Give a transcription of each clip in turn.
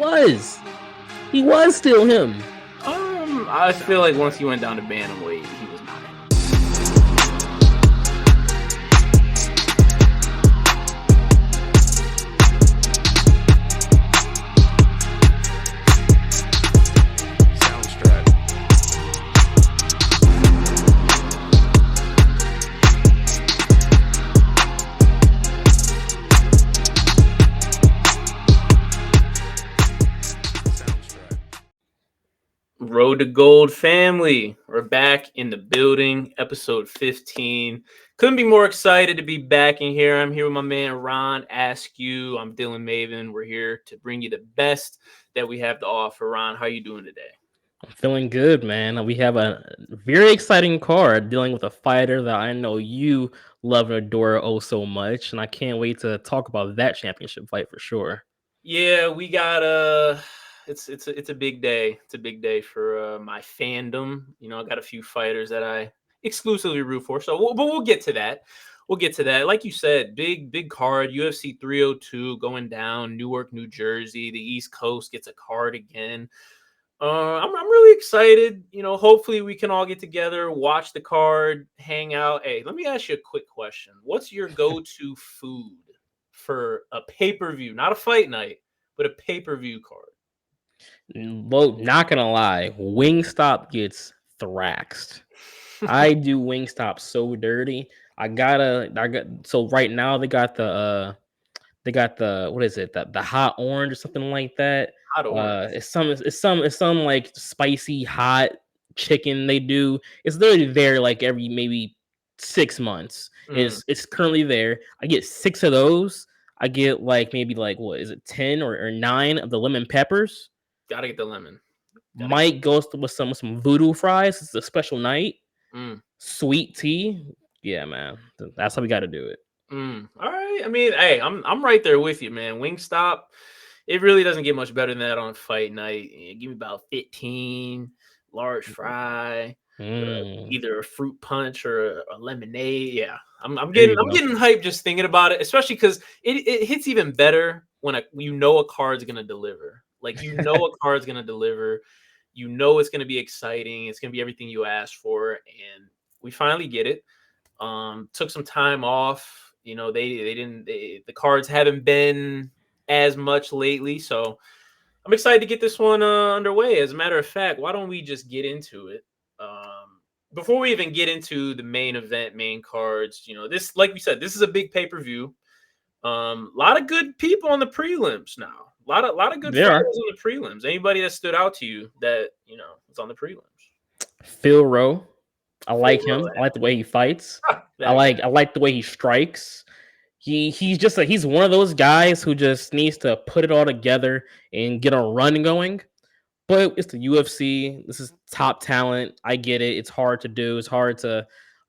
was. He was still him. I feel like once he went down to bantamweight, he was not him. Road to Gold family, we're back in the building, episode 15. Couldn't be more excited to be back in here. I'm here with my man Ron Askew. I'm Dylan Maven. We're here to bring you the best that we have to offer. Ron, how you doing today? I'm feeling good, man. We have a very exciting card dealing with a fighter that I know you love and adore oh so much, and I can't wait to talk about that championship fight for sure. Yeah, we got it's a big day. It's a big day for my fandom. You know, I got a few fighters that I exclusively root for. So, we'll get to that. We'll get to that. Like you said, big card. UFC 302 going down. Newark, New Jersey. The East Coast gets a card again. I'm really excited. You know, hopefully we can all get together, watch the card, hang out. Hey, let me ask you a quick question. What's your go-to food for a pay-per-view? Not a fight night, but a pay-per-view card. Well, not gonna lie, Wingstop gets thraxed. I do Wingstop so dirty. So right now they got the what is it? The hot orange or something like that. Hot orange. It's some like spicy hot chicken they do. It's literally there like every maybe 6 months. It's currently there. I get 6 of those. I get like maybe like what is it 10 or 9 of the lemon peppers. Gotta get the lemon. Mike goes with some voodoo fries. It's a special night. Sweet tea. Yeah, man. That's how we got to do it. All right. I mean, hey, I'm right there with you, man. Wingstop, it really doesn't get much better than that on fight night. Give me about 15, large fry, either a fruit punch or a lemonade. Yeah, I'm getting hyped just thinking about it, especially because it hits even better when a card's gonna deliver. Like a card's gonna deliver. You know it's gonna be exciting. It's gonna be everything you asked for, and we finally get it. Took some time off. You know, the cards haven't been as much lately, so I'm excited to get this one underway. As a matter of fact, why don't we just get into it? Before we even get into the main event, main cards, you know, this, like we said, this is a big pay-per-view. A lot of good people on the prelims now. A lot of good fighters on the prelims. Anybody that stood out to you that, you know, was on the prelims? Phil Rowe. I like him. I like the way he fights. I like the way he strikes. He's one of those guys who just needs to put it all together and get a run going. But it's the UFC. This is top talent. I get it. It's hard to do. It's hard to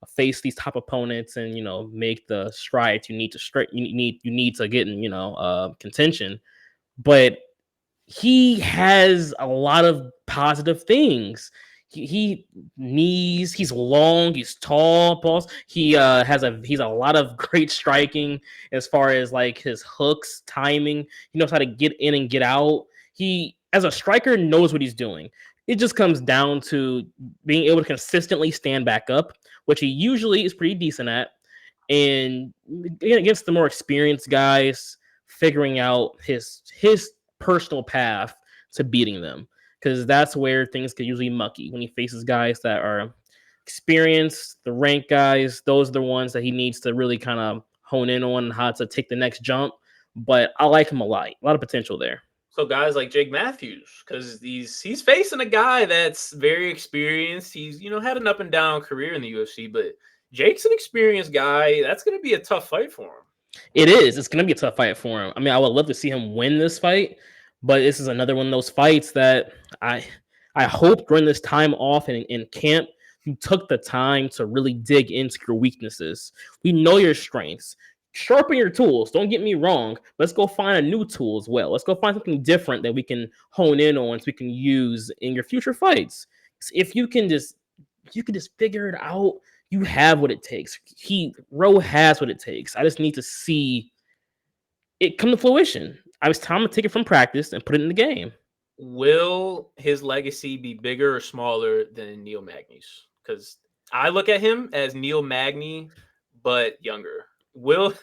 face these top opponents and, you know, make the strides you need to get in, contention. But he has a lot of positive things. He's long, he's tall, boss. He's a lot of great striking as far as like his hooks, timing. He knows how to get in and get out. He, as a striker, knows what he's doing. It just comes down to being able to consistently stand back up, which he usually is pretty decent at. And against the more experienced guys, figuring out his personal path to beating them, because that's where things get usually mucky when he faces guys that are experienced, the ranked guys. Those are the ones that he needs to really kind of hone in on how to take the next jump. But I like him a lot of potential there. So guys like Jake Matthews, because he's facing a guy that's very experienced. He's, you know, had an up and down career in the UFC, but Jake's an experienced guy. That's going to be a tough fight for him. It is. It's going to be a tough fight for him. I mean, I would love to see him win this fight, but this is another one of those fights that I hope during this time off in camp, you took the time to really dig into your weaknesses. We know your strengths. Sharpen your tools. Don't get me wrong. Let's go find a new tool as well. Let's go find something different that we can hone in on so we can use in your future fights. If you can just figure it out, you have what it takes. Rowe has what it takes. I just need to see it come to fruition. I was telling him to take it from practice and put it in the game. Will his legacy be bigger or smaller than Neil Magny's? Because I look at him as Neil Magny, but younger. Will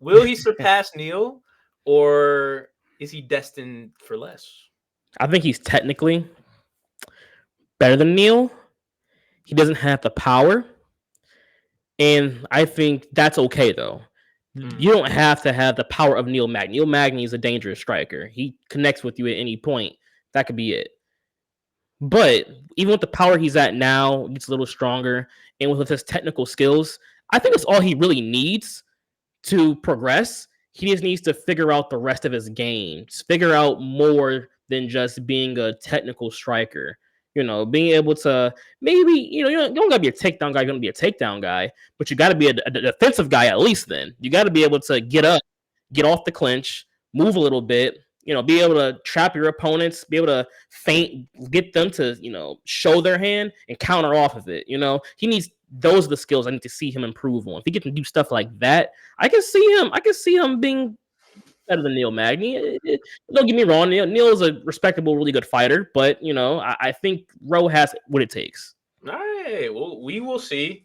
will he surpass Neil, or is he destined for less? I think he's technically better than Neil. He doesn't have the power. And I think that's okay, though. You don't have to have the power of Neil Magny. Neil Magny is a dangerous striker. He connects with you at any point. That could be it. But even with the power he's at now, he's a little stronger. And with his technical skills, I think that's all he really needs to progress. He just needs to figure out the rest of his game, figure out more than just being a technical striker. Being able to maybe, you don't got to be a takedown guy, you're going to be a takedown guy, but you got to be a defensive guy at least then. You got to be able to get up, get off the clinch, move a little bit, be able to trap your opponents, be able to feint, get them to, show their hand and counter off of it. Those are the skills I need to see him improve on. If he gets to do stuff like that, I can see him being better than Neil Magny. Don't get me wrong, Neil is a respectable, really good fighter, but I think Rowe has what it takes. All right, well, we will see.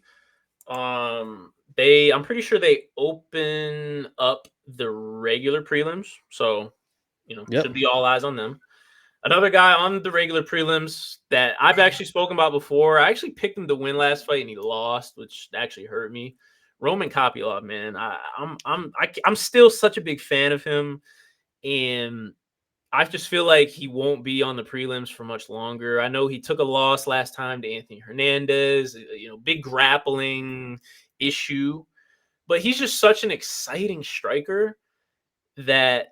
I'm pretty sure they open up the regular prelims, so should be all eyes on them. Another guy on the regular prelims that I've actually spoken about before. I actually picked him to win last fight and he lost, which actually hurt me. Roman Kopylov, man. I'm still such a big fan of him, and I just feel like he won't be on the prelims for much longer. I know he took a loss last time to Anthony Hernandez, big grappling issue, but he's just such an exciting striker that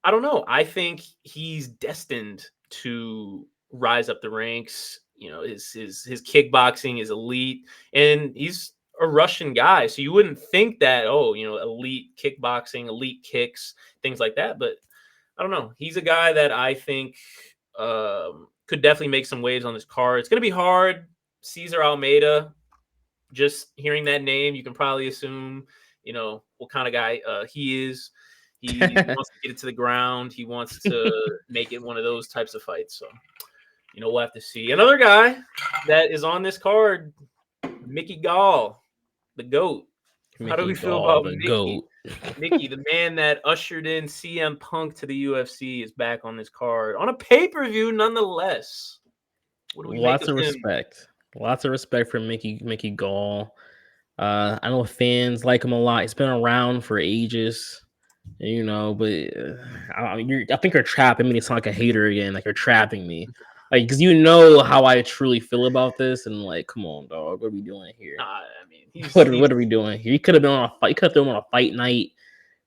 I don't know. I think he's destined to rise up the ranks. His kickboxing is elite, and he's a Russian guy, so you wouldn't think that. Elite kickboxing, elite kicks, things like that. But I don't know. He's a guy that I think could definitely make some waves on this card. It's going to be hard. Cesar Almeida. Just hearing that name, you can probably assume what kind of guy he is. He wants to get it to the ground. He wants to make it one of those types of fights. So, we'll have to see. Another guy that is on this card, Mickey Gall, the GOAT. How do we feel about the Mickey? GOAT? Mickey, the man that ushered in CM Punk to the UFC, is back on this card on a pay-per-view, nonetheless. What do we Lots make of him? respect. Lots of respect for Mickey Gall. I know fans like him a lot. He's been around for ages. But I think you're trapping me to sound like a hater again. Like you're trapping me, because how I truly feel about this. And come on, dog, what are we doing here? What are we doing here? He could have been on a fight. Could have been on a fight night.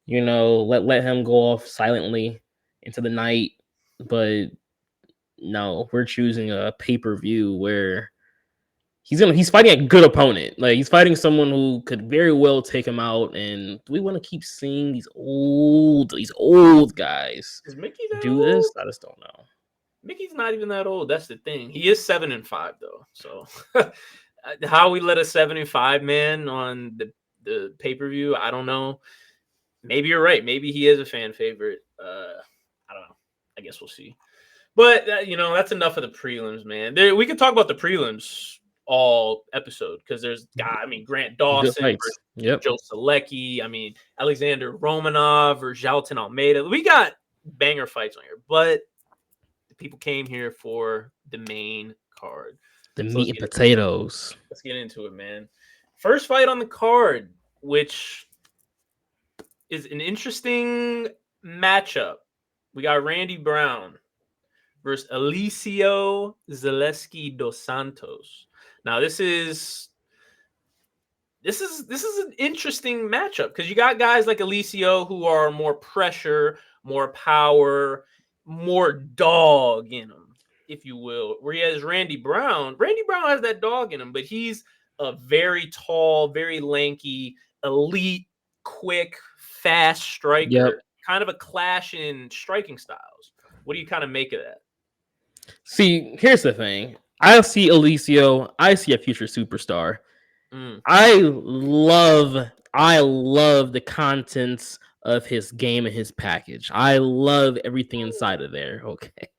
Let him go off silently into the night. But no, we're choosing a pay-per-view where he's fighting a good opponent. Like he's fighting someone who could very well take him out. And do we want to keep seeing these old guys do this? I just don't know. Mickey's not even that old. That's the thing. He is 7-5 though. So how we let a 7-5 man on the pay-per-view, I don't know. Maybe you're right. Maybe he is a fan favorite. I don't know. I guess we'll see. But that's enough of the prelims, man. We could talk about the prelims all episode because there's Grant Dawson versus Joe Selecki. Alexander Romanov or Jalton Almeida. We got banger fights on here, but the people came here for the main card. The meat and potatoes. Let's get into it, man. First fight on the card, which is an interesting matchup. We got Randy Brown versus Alicio Zaleski dos Santos. Now, this is an interesting matchup because you got guys like Alicio who are more pressure, more power, more dog in them, if you will. Whereas Randy Brown has that dog in him, but he's a very tall, very lanky, elite, quick, fast striker. Yep. Kind of a clash in striking styles. What do you kind of make of that? See, here's the thing. I see Alicio. I see a future superstar. I love I love the contents of his game and his package. I love everything inside of there. Okay.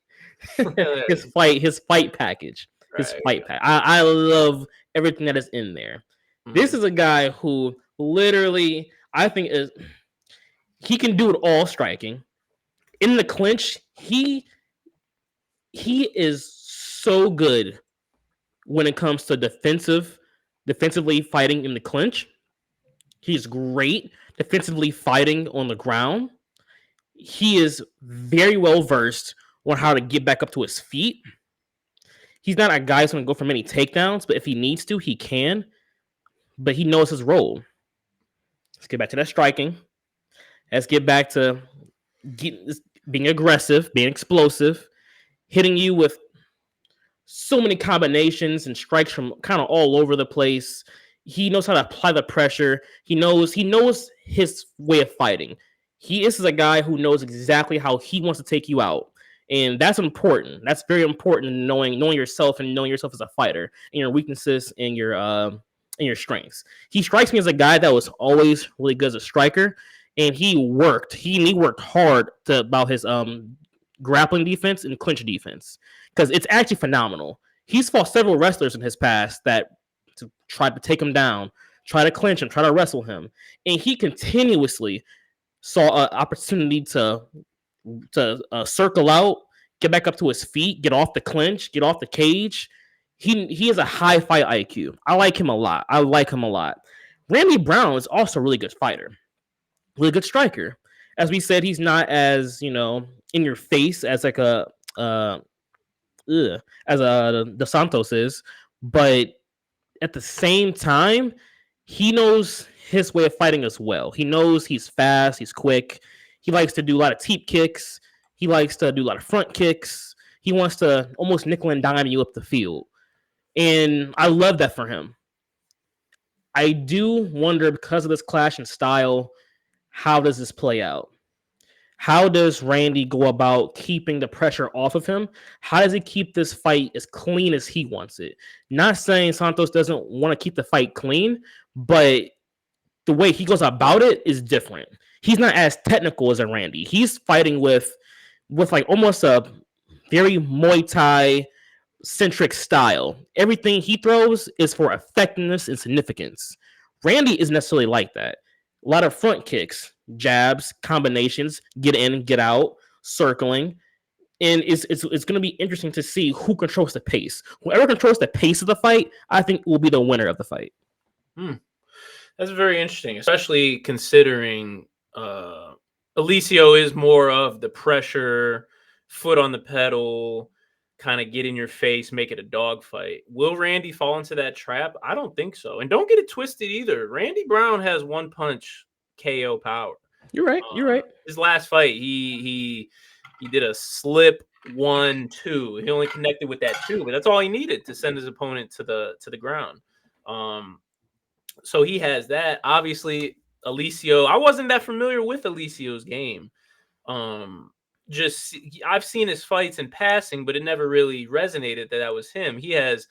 his fight package. His fight pack. I love everything that is in there. This is a guy who literally, I think, he can do it all striking. In the clinch, he is so good when it comes to defensively fighting in the clinch. He's great defensively fighting on the ground. He is very well versed on how to get back up to his feet. He's not a guy who's going to go for many takedowns, but if he needs to, he can. But he knows his role. Let's get back to that striking. Let's get back to being aggressive, being explosive, hitting you with so many combinations and strikes from kind of all over the place. He knows how to apply the pressure. He knows his way of fighting. He is a guy who knows exactly how he wants to take you out. And that's important. That's very important, knowing yourself and knowing yourself as a fighter and your weaknesses and your strengths. He strikes me as a guy that was always really good as a striker, and he worked hard about his grappling defense and clinch defense, because it's actually phenomenal. He's fought several wrestlers in his past that tried to take him down, try to clinch him, try to wrestle him, and he continuously saw an opportunity to circle out, get back up to his feet, get off the clinch, get off the cage. He has a high fight IQ. I like him a lot. Randy Brown is also a really good fighter, really good striker. As we said, he's not as in your face as like as Dos Santos is, but at the same time, he knows his way of fighting as well. He knows he's fast, he's quick. He likes to do a lot of teep kicks. He likes to do a lot of front kicks. He wants to almost nickel and dime you up the field. And I love that for him. I do wonder, because of this clash in style, how does this play out? How does Randy go about keeping the pressure off of him? How does he keep this fight as clean as he wants it? Not saying Santos doesn't want to keep the fight clean, but the way he goes about it is different. He's not as technical as a Randy. He's fighting with like almost a very Muay Thai centric style. Everything he throws is for effectiveness and significance. Randy isn't necessarily like that. A lot of front kicks, jabs, combinations, get in, get out, circling. And it's going to be interesting to see who controls the pace. Whoever controls the pace of the fight, I think will be the winner of the fight. That's very interesting, especially considering Oleksiejczuk is more of the pressure, foot on the pedal, kind of get in your face, make it a dogfight. Will Randy fall into that trap? I don't think so. And don't get it twisted either. Randy Brown has one punch KO power. You're right. You're right. His last fight, he did a slip 1-2. He only connected with that 2, but that's all he needed to send his opponent to the ground. So he has that. Obviously, Oleksiejczuk, I wasn't that familiar with Oleksiejczuk's game. I've seen his fights in passing, but it never really resonated that was him. He has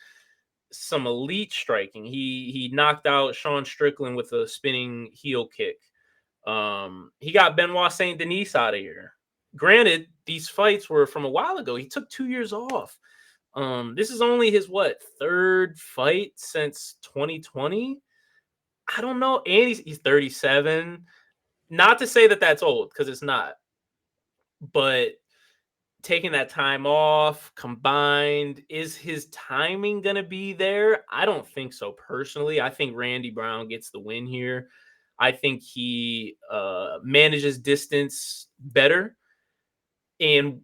some elite striking. He knocked out Sean Strickland with a spinning heel kick. He got Benoit Saint Denis out of here. Granted, these fights were from a while ago. He took 2 years off. This is only his third fight since 2020. I don't know. And he's 37. Not to say that that's old, because it's not. But taking that time off combined, is his timing going to be there? I don't think so personally. I think Randy Brown gets the win here. I think he manages distance better. And,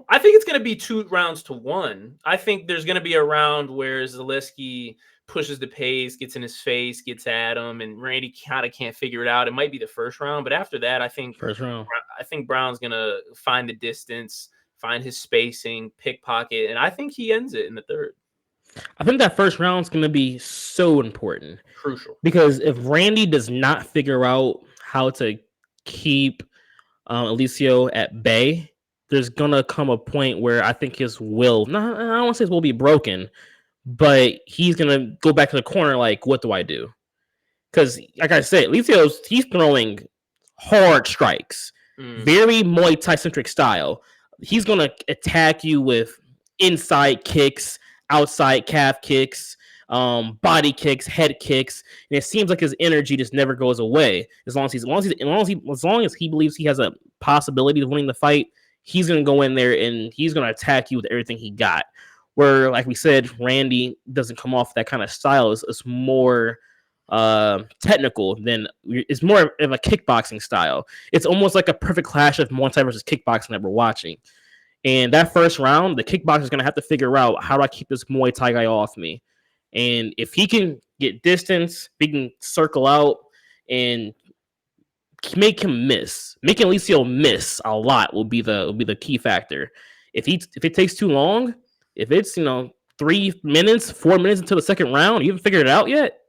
I think it's going to be 2 rounds to 1. I think there's going to be a round where Zaleski pushes the pace, gets in his face, gets at him, and Randy kind of can't figure it out. It might be the first round, but after that, I think Brown's going to find the distance, find his spacing, pickpocket, and I think he ends it in the third. I think that first round is going to be so important. Crucial. Because if Randy does not figure out how to keep Oleksiejczuk at bay, there's going to come a point where I think his will, I don't want to say his will be broken, but he's going to go back to the corner like, what do I do? because, like I said, he's throwing hard strikes, very Muay Thai centric style. He's gonna attack you with inside kicks, outside calf kicks, body kicks, head kicks, and it seems like his energy just never goes away. As long as he believes he has a possibility of winning the fight, he's gonna go in there and he's gonna attack you with everything he got. Where, like we said, Randy doesn't come off that kind of style. It's more technical than it's more of a kickboxing style. It's almost like a perfect clash of Muay Thai versus kickboxing that we're watching. And that first round, the kickboxer is going to have to figure out, how do I keep this Muay Thai guy off me? And if he can get distance, he can circle out and make him miss. Making Oleksiejczuk miss a lot will be the key factor. If it takes too long, if it's 3 minutes, 4 minutes into the second round, you haven't figured it out yet,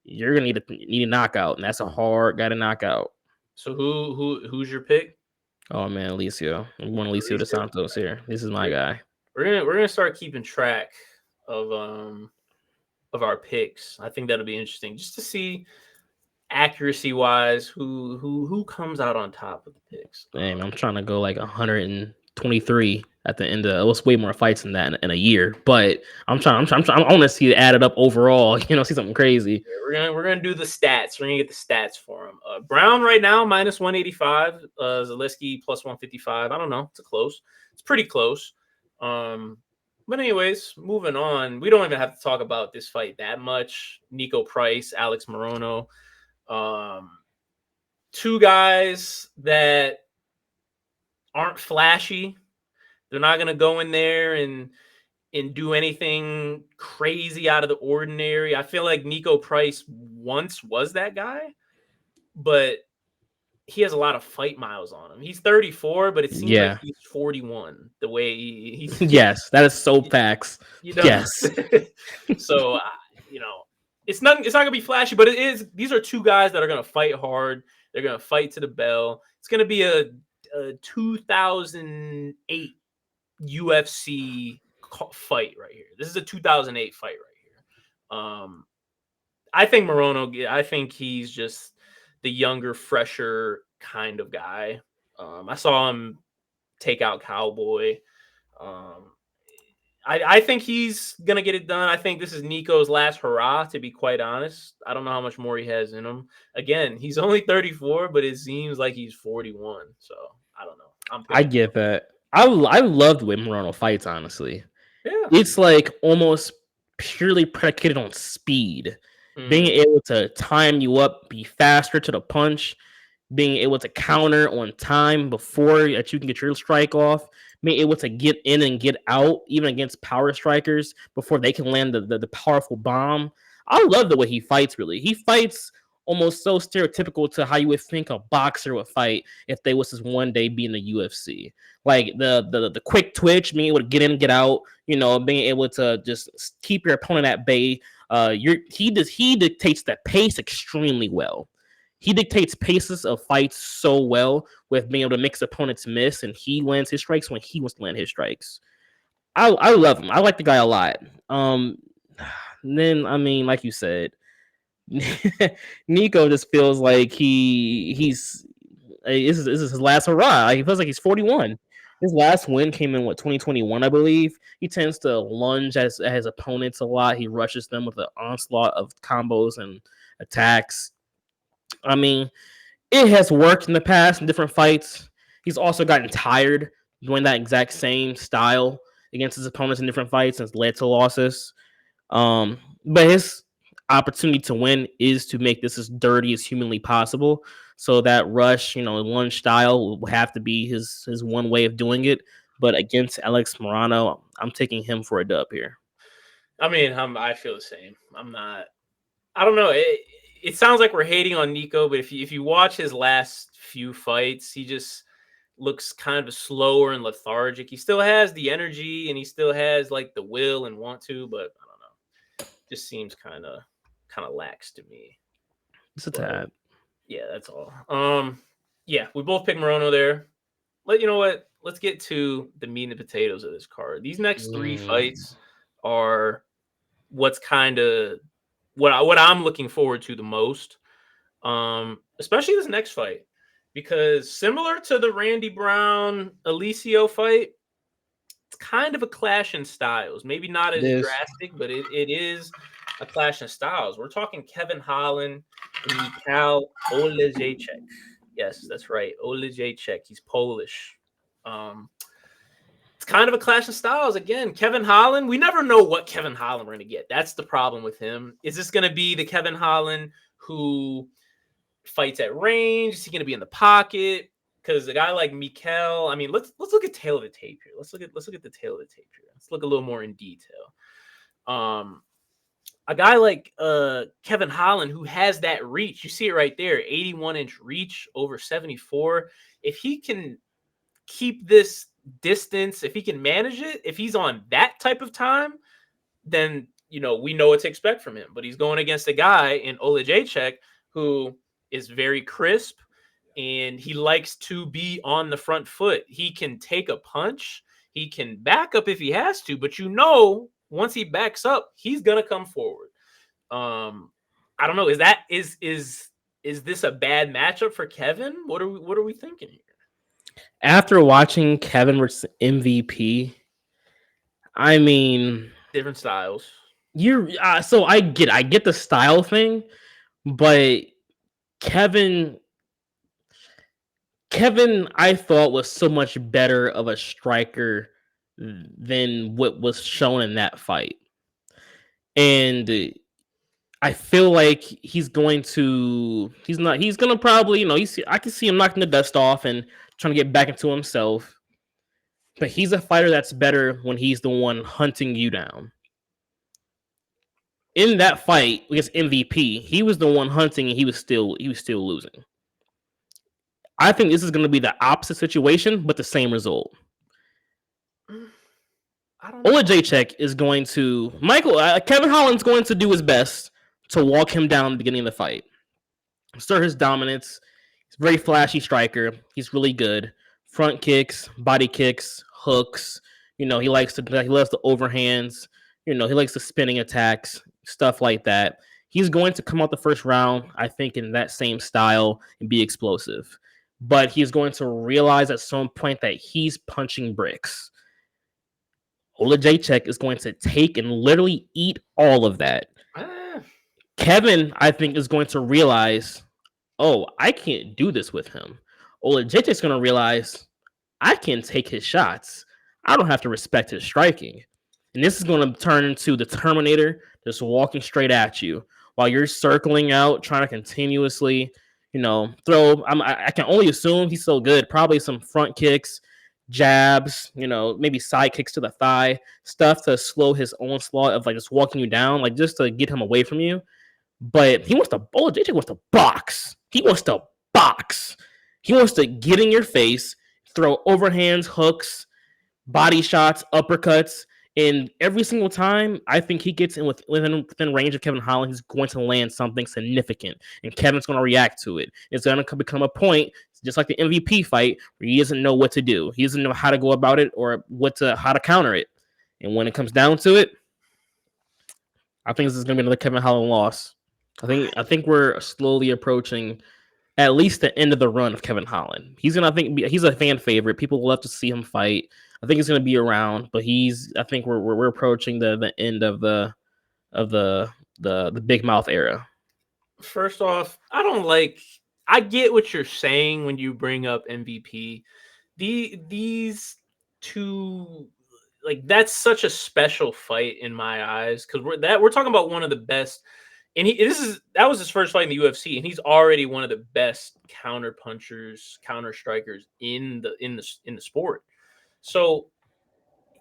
you're gonna need a knockout, and that's a hard guy to knock out. So who's your pick? Oh man, Oleksiejczuk. I'm going Oleksiejczuk dos Santos here. This is my guy. We're gonna start keeping track of our picks. I think that'll be interesting just to see accuracy wise who comes out on top of the picks. Man, I'm trying to go like 123 at the end of it was way more fights than that in a year, but I want to see it added up overall, see something crazy. We're gonna do the stats. We're gonna get the stats for him. Brown right now minus 185, Zaleski plus 155. I don't know, it's pretty close. But anyways, moving on. We don't even have to talk about this fight that much. Nico Price, Alex Morono, two guys that aren't flashy. They're not going to go in there and do anything crazy out of the ordinary. I feel like Nico Price once was that guy, but he has a lot of fight miles on him. He's 34, but it seems like he's 41 the way he's yes, that is so facts. Yes. So, it's not going to be flashy, but it is. These are two guys that are going to fight hard. They're going to fight to the bell. It's going to be a 2008 UFC fight right here. This is a 2008 fight right here. I think Morono, I think he's just the younger, fresher kind of guy. I saw him take out Cowboy. I think he's going to get it done. I think this is Nico's last hurrah, to be quite honest. I don't know how much more he has in him. Again, he's only 34, but it seems like he's 41. So, I don't know. I get that. I love the way Morono fights, honestly. Yeah. It's like almost purely predicated on speed. Being able to time you up, be faster to the punch, being able to counter on time before that you can get your strike off, being able to get in and get out, even against power strikers, before they can land the powerful bomb. I love the way he fights, really. He fights almost so stereotypical to how you would think a boxer would fight if they was to one day be in the UFC. Like the quick twitch, being able to get in and get out, being able to just keep your opponent at bay. He dictates that pace extremely well. He dictates paces of fights so well with being able to mix opponents miss, and he lands his strikes when he wants to land his strikes. I love him. I like the guy a lot. Then, I mean, like you said, Nico just feels like this is his last hurrah. He feels like he's 41. His last win came in 2021, I believe. He tends to lunge at his opponents a lot. He rushes them with an onslaught of combos and attacks. I mean, it has worked in the past in different fights. He's also gotten tired doing that exact same style against his opponents in different fights and has led to losses. But his opportunity to win is to make this as dirty as humanly possible. So that rush, lunge style will have to be his one way of doing it. But against Alex Morono, I'm taking him for a dub here. I mean, I feel the same. I don't know. It sounds like we're hating on Nico, but if you watch his last few fights, he just looks kind of slower and lethargic. He still has the energy and he still has like the will and want to, but I don't know. Just seems kind of lax to me. It's a tad. Yeah, that's all. Yeah, we both picked Morono there. You know what? Let's get to the meat and potatoes of this card. These next three fights are what's kind of what I'm looking forward to the most. Especially this next fight, because similar to the Randy Brown Alicio fight, it's kind of a clash in styles. Maybe not as drastic, but it is a clash in styles. We're talking Kevin Holland and Michal Oleksiejczuk. Yes, that's right, Oleksiejczuk. He's Polish. It's kind of a clash of styles. Again, Kevin Holland, we never know what Kevin Holland we're going to get. That's the problem with him. Is this going to be the Kevin Holland who fights at range? Is he going to be in the pocket? Because a guy like Michal, I mean, let's look at tail of the tape here. Let's look at the tail of the tape here. Let's look a little more in detail. A guy like Kevin Holland, who has that reach, you see it right there, 81-inch reach over 74. If he can keep this distance, if he can manage it, if he's on that type of time, then we know what to expect from him. But he's going against a guy in Oleksiejczuk who is very crisp, and he likes to be on the front foot. He can take a punch, he can back up if he has to, but once he backs up, he's gonna come forward. I don't know. Is this a bad matchup for Kevin? What are we thinking here? After watching Kevin versus MVP, I mean, different styles. So I get the style thing, but Kevin, I thought was so much better of a striker than what was shown in that fight, and I feel like he's gonna probably, I can see him knocking the dust off and trying to get back into himself. But he's a fighter that's better when he's the one hunting you down. In that fight against MVP, he was the one hunting and he was still losing. I think this is going to be the opposite situation, but the same result. Oleksiejczuk is going to Kevin Holland's going to do his best to walk him down at the beginning of the fight, stir his dominance. He's a very flashy striker. He's really good. Front kicks, body kicks, hooks. He loves the overhands. He likes the spinning attacks, stuff like that. He's going to come out the first round, I think, in that same style and be explosive. But he's going to realize at some point that he's punching bricks. Oleksiejczuk is going to take and literally eat all of that. Kevin, I think, is going to realize, oh, I can't do this with him. Oleksiejczuk is going to realize, I can take his shots. I don't have to respect his striking. And this is going to turn into the Terminator just walking straight at you while you're circling out, trying to continuously, throw. I can only assume he's so good. Probably some front kicks, jabs, maybe side kicks to the thigh, stuff to slow his onslaught of just walking you down, just to get him away from you. But Oleksiejczuk wants to box. He wants to box. He wants to get in your face, throw overhands, hooks, body shots, uppercuts. And every single time, I think he gets in within range of Kevin Holland, he's going to land something significant. And Kevin's going to react to it. It's going to become a point, just like the MVP fight, where he doesn't know what to do. He doesn't know how to go about it or how to counter it. And when it comes down to it, I think this is going to be another Kevin Holland loss. I think we're slowly approaching at least the end of the run of Kevin Holland. He's a fan favorite. People love to see him fight. I think he's going to be around, but I think we're approaching the end of the big mouth era. First off, I get what you're saying when you bring up MVP. These two, that's such a special fight in my eyes, because we're talking about one of the best. And that was his first fight in the UFC, and he's already one of the best counter punchers, counter strikers in the sport. So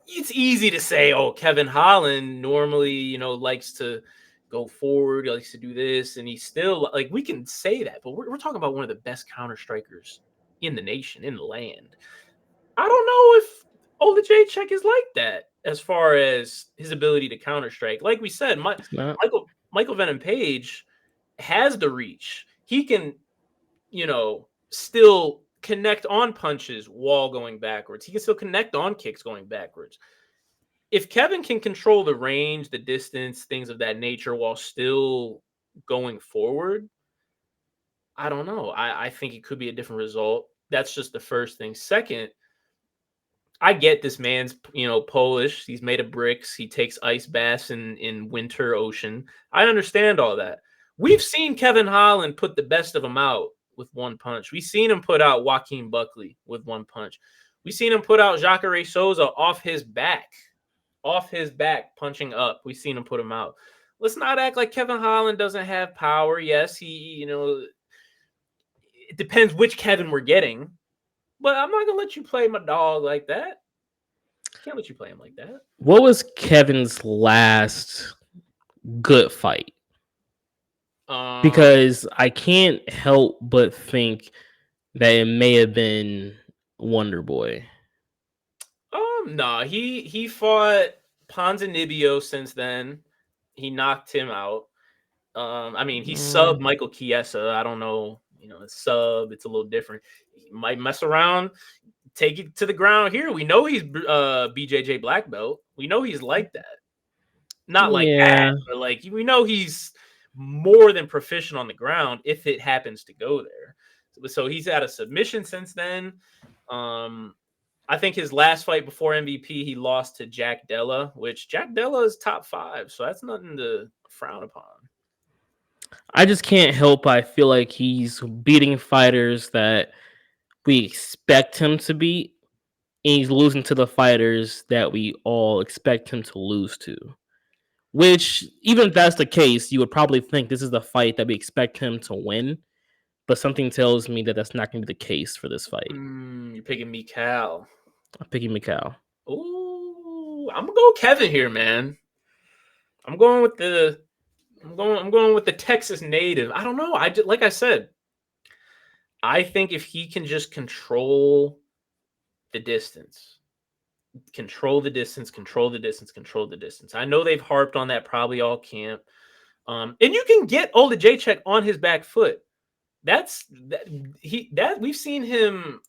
it's easy to say, oh, Kevin Holland normally, likes to go forward, he likes to do this, and he's still we can say that, but we're talking about one of the best counter strikers in the nation, in the land. I don't know if Oleksiejczuk is like that as far as his ability to counter strike. Like we said, Michael Venom Page has the reach. He can, still connect on punches while going backwards. He can still connect on kicks going backwards. If Kevin can control the range, the distance, things of that nature while still going forward, I don't know. I think it could be a different result. That's just the first thing. Second, I get this man's, Polish. He's made of bricks. He takes ice baths in winter ocean. I understand all that. We've seen Kevin Holland put the best of him out with one punch. We've seen him put out Joaquin Buckley with one punch. We've seen him put out Jacare Souza off his back, punching up. We've seen him put him out. Let's not act like Kevin Holland doesn't have power. Yes, it depends which Kevin we're getting. But I'm not gonna let you play my dog like that. Can't let you play him like that. What was Kevin's last good fight? Because I can't help but think that it may have been Wonder Boy. No, he fought Ponzinibbio since then. He knocked him out. He subbed Michael Chiesa. I don't know, sub. It's a little different. He might mess around, take it to the ground here. We know he's BJJ black belt. We know he's like that. Not like that, but we know he's more than proficient on the ground if it happens to go there. So he's had a submission since then. I think his last fight before MVP, he lost to Jack Della, which Jack Della is top 5, so that's nothing to frown upon. I just can't help. I feel like he's beating fighters that we expect him to beat, and he's losing to the fighters that we all expect him to lose to. Which, even if that's the case, you would probably think this is the fight that we expect him to win. But something tells me that that's not going to be the case for this fight. You're picking Michal. I'm picking Michal. Ooh, I'm gonna go Kevin here, man. I'm going with the Texas native. I don't know. Like I said, I think if he can just control the distance. Control the distance. I know they've harped on that probably all camp. And you can get Oleksiejczuk on his back foot. We've seen him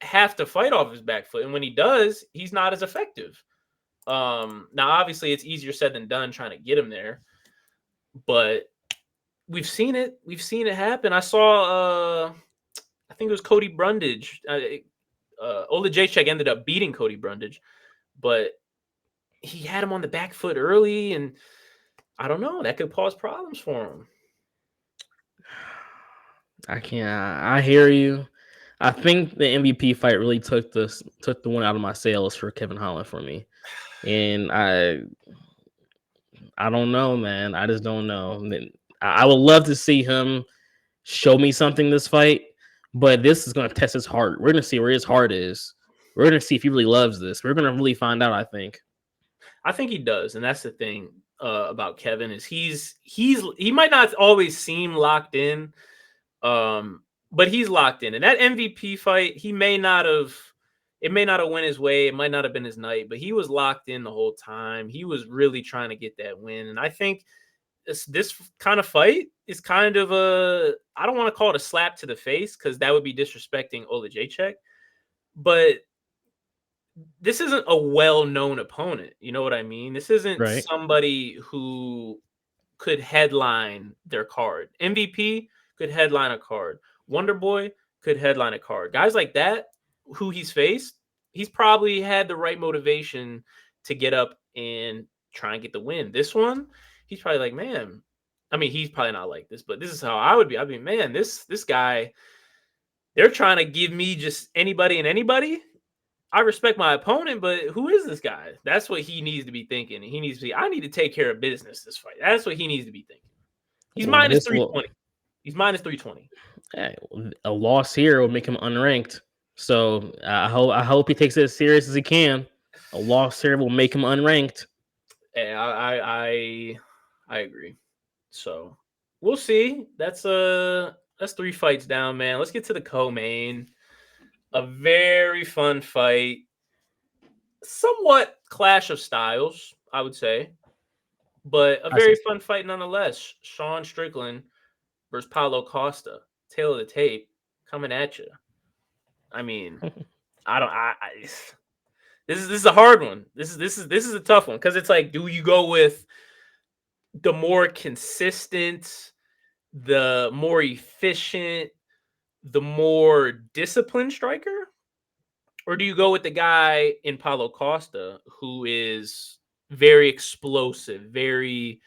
have to fight off his back foot, and when he does, he's not as effective. Now obviously it's easier said than done trying to get him there, but we've seen it happen. I saw I think it was Cody Brundage. Oleksiejczuk ended up beating Cody Brundage, but he had him on the back foot early, and I don't know, that could cause problems for him. I can't. I hear you. I think the MVP fight really took the one out of my sails for Kevin Holland for me, and I don't know, man. I just don't know. I would love to see him show me something this fight, but this is going to test his heart. We're going to see where his heart is. We're going to see if he really loves this. We're going to really find out, I think. I think he does, and that's the thing about Kevin is he might not always seem locked in, but he's locked in. And that MVP fight, it may not have went his way. It might not have been his night, but he was locked in the whole time. He was really trying to get that win. And I think this kind of fight is kind of I don't want to call it a slap to the face because that would be disrespecting Oleksiejczuk, but this isn't a well-known opponent. You know what I mean? This isn't somebody who could headline their card. MVP could headline a card. Wonder Boy could headline a card. Guys like that, who he's faced, he's probably had the right motivation to get up and try and get the win. This one, he's probably like, man, he's probably not like this, but this is how I would be. Man, this guy, they're trying to give me just anybody and anybody. I respect my opponent, but who is this guy? That's what he needs to be thinking. He needs to be, I need to take care of business this fight. That's what he needs to be thinking. He's minus 320. He's minus 320. A loss here will make him unranked. So I hope he takes it as serious as he can. A loss here will make him unranked. Yeah, I agree. So we'll see. That's 3 fights down, man. Let's get to the co-main. A very fun fight. Somewhat clash of styles, I would say. But a very fun fight nonetheless. Sean Strickland versus Paulo Costa. Tail of the tape coming at you. This is a hard one. This is a tough one because it's like, do you go with the more consistent, the more efficient, the more disciplined striker? Or do you go with the guy in Paulo Costa who is very explosive, very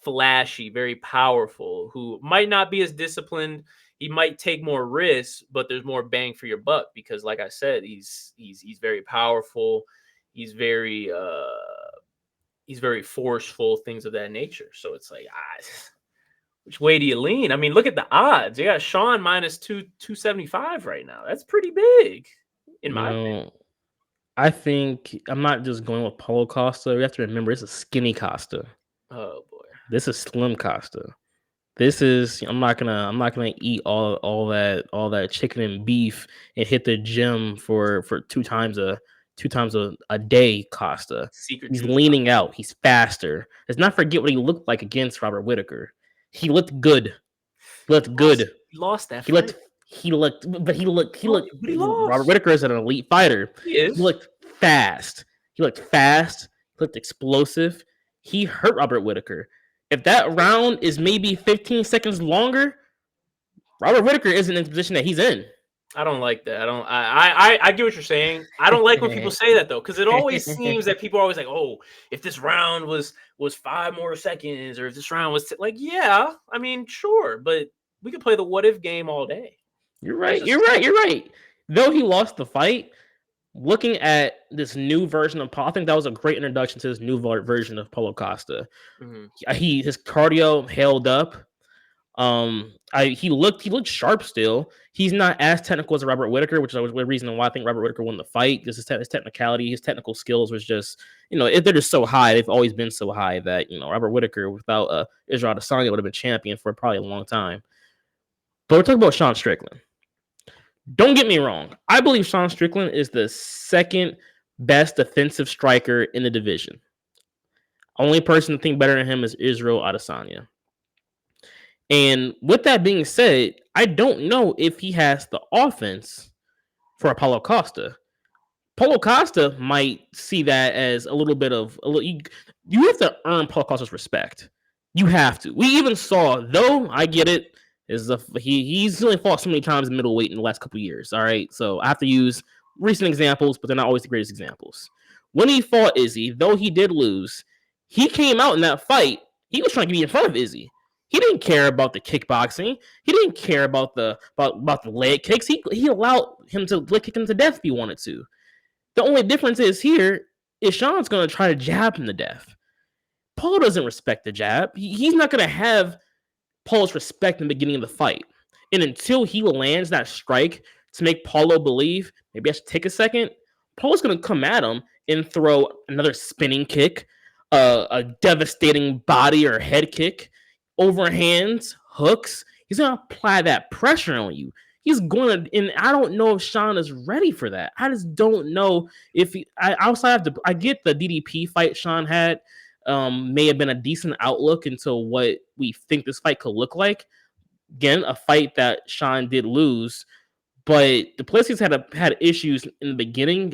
flashy, very powerful, who might not be as disciplined? He might take more risks, but there's more bang for your buck because, like I said, he's very powerful. He's very forceful, things of that nature. So it's like, which way do you lean? I mean, look at the odds. You got Sean minus 275 right now. That's pretty big, in my opinion. I think I'm not just going with Paulo Costa. We have to remember it's a skinny Costa. Oh boy. This is slim Costa. This is I'm not gonna eat all that chicken and beef and hit the gym for two times a day. Costa. Secret He's juice. leaning out. He's faster. Let's not forget what he looked like against Robert Whittaker. He looked good. Looked good. He lost that He fight. looked. He looked. But he looked. But he lost. Robert Whittaker is an elite fighter. He is. He looked fast. He looked fast. He looked explosive. He hurt Robert Whittaker. If that round is maybe 15 seconds longer, Robert Whittaker isn't in the position that he's in. I don't like that. I get what you're saying. I don't like when people say that though, because it always seems that people are always like, oh, if this round was 5 more seconds, or if this round was like, yeah, I mean, sure, but we could play the what if game all day. You're right. You're right. Though he lost the fight, looking at this new version of Paulo, I think that was a great introduction to this new version of Paulo Costa. Mm-hmm. His cardio held up. He looked sharp still. He's not as technical as Robert Whittaker, which is the reason why I think Robert Whittaker won the fight. Because his technicality, his technical skills was just, they're just so high. They've always been so high that Robert Whittaker without Israel Adesanya would have been champion for probably a long time. But we're talking about Sean Strickland. Don't get me wrong. I believe Sean Strickland is the second best defensive striker in the division. Only person to think better than him is Israel Adesanya. And with that being said, I don't know if he has the offense for Paulo Costa. Paulo Costa might see that as a little bit of you have to earn Paulo Costa's respect. You have to. We even saw, though I get it, he's only fought so many times in middleweight in the last couple of years. All right, so I have to use recent examples, but they're not always the greatest examples. When he fought Izzy, though he did lose, he came out in that fight. He was trying to be in front of Izzy. He didn't care about the kickboxing. He didn't care about the leg kicks. He allowed him to leg kick him to death if he wanted to. The only difference is here is Sean's going to try to jab him to death. Paul doesn't respect the jab. He's not going to have Paulo's respect in the beginning of the fight. And until he lands that strike to make Paulo believe, maybe I should take a second, Paulo's going to come at him and throw another spinning kick, a devastating body or head kick, overhands, hooks. He's going to apply that pressure on you. He's going to, and I don't know if Sean is ready for that. I just don't know if I get the DDP fight Sean had. May have been a decent outlook into what we think this fight could look like. Again, a fight that Sean did lose, but Duplessis had issues in the beginning,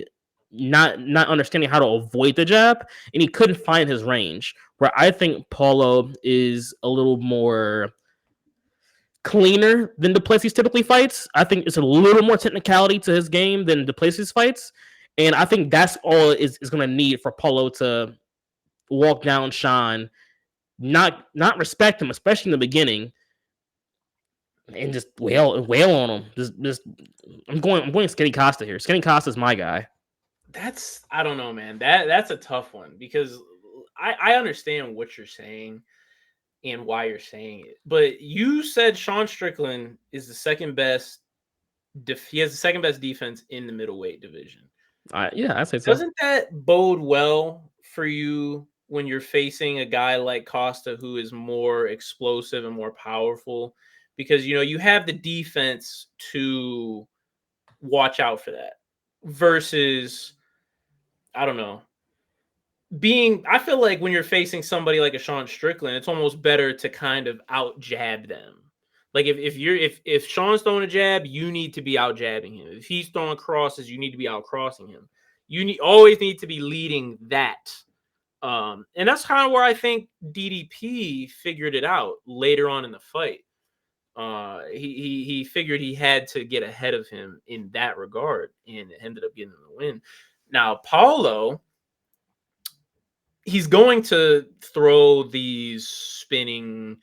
not understanding how to avoid the jab, and he couldn't find his range. Where I think Paulo is a little more cleaner than Duplessis typically fights. I think it's a little more technicality to his game than Duplessis fights, and I think that's all is going to need for Paulo to walk down Sean, not respect him, especially in the beginning, and just wail on him. Just I'm going Skinny Costa here. Skinny Costa is my guy. I don't know, man. That's a tough one because I understand what you're saying and why you're saying it. But you said Sean Strickland is the second best. He has the second best defense in the middleweight division. Yeah, I say so. Doesn't that bode well for you when you're facing a guy like Costa who is more explosive and more powerful? Because, you have the defense to watch out for that versus, I don't know, I feel like when you're facing somebody like a Sean Strickland, it's almost better to kind of out jab them. Like if Sean's throwing a jab, you need to be out jabbing him. If he's throwing crosses, you need to be out crossing him. You always need to be leading that. And that's kind of where I think DDP figured it out later on in the fight. He figured he had to get ahead of him in that regard, and ended up getting the win. Now, Paulo, he's going to throw these spinning,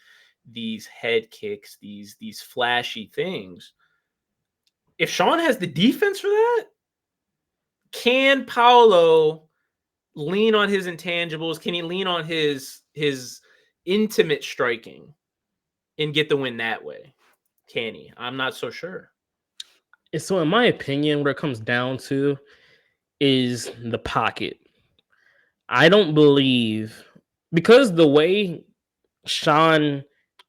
these head kicks, these flashy things. If Sean has the defense for that, can Paulo lean on his intangibles? Can he lean on his intimate striking and get the win that way? Can he? I'm not so sure. So, in my opinion, what it comes down to is the pocket. I don't believe, because the way Sean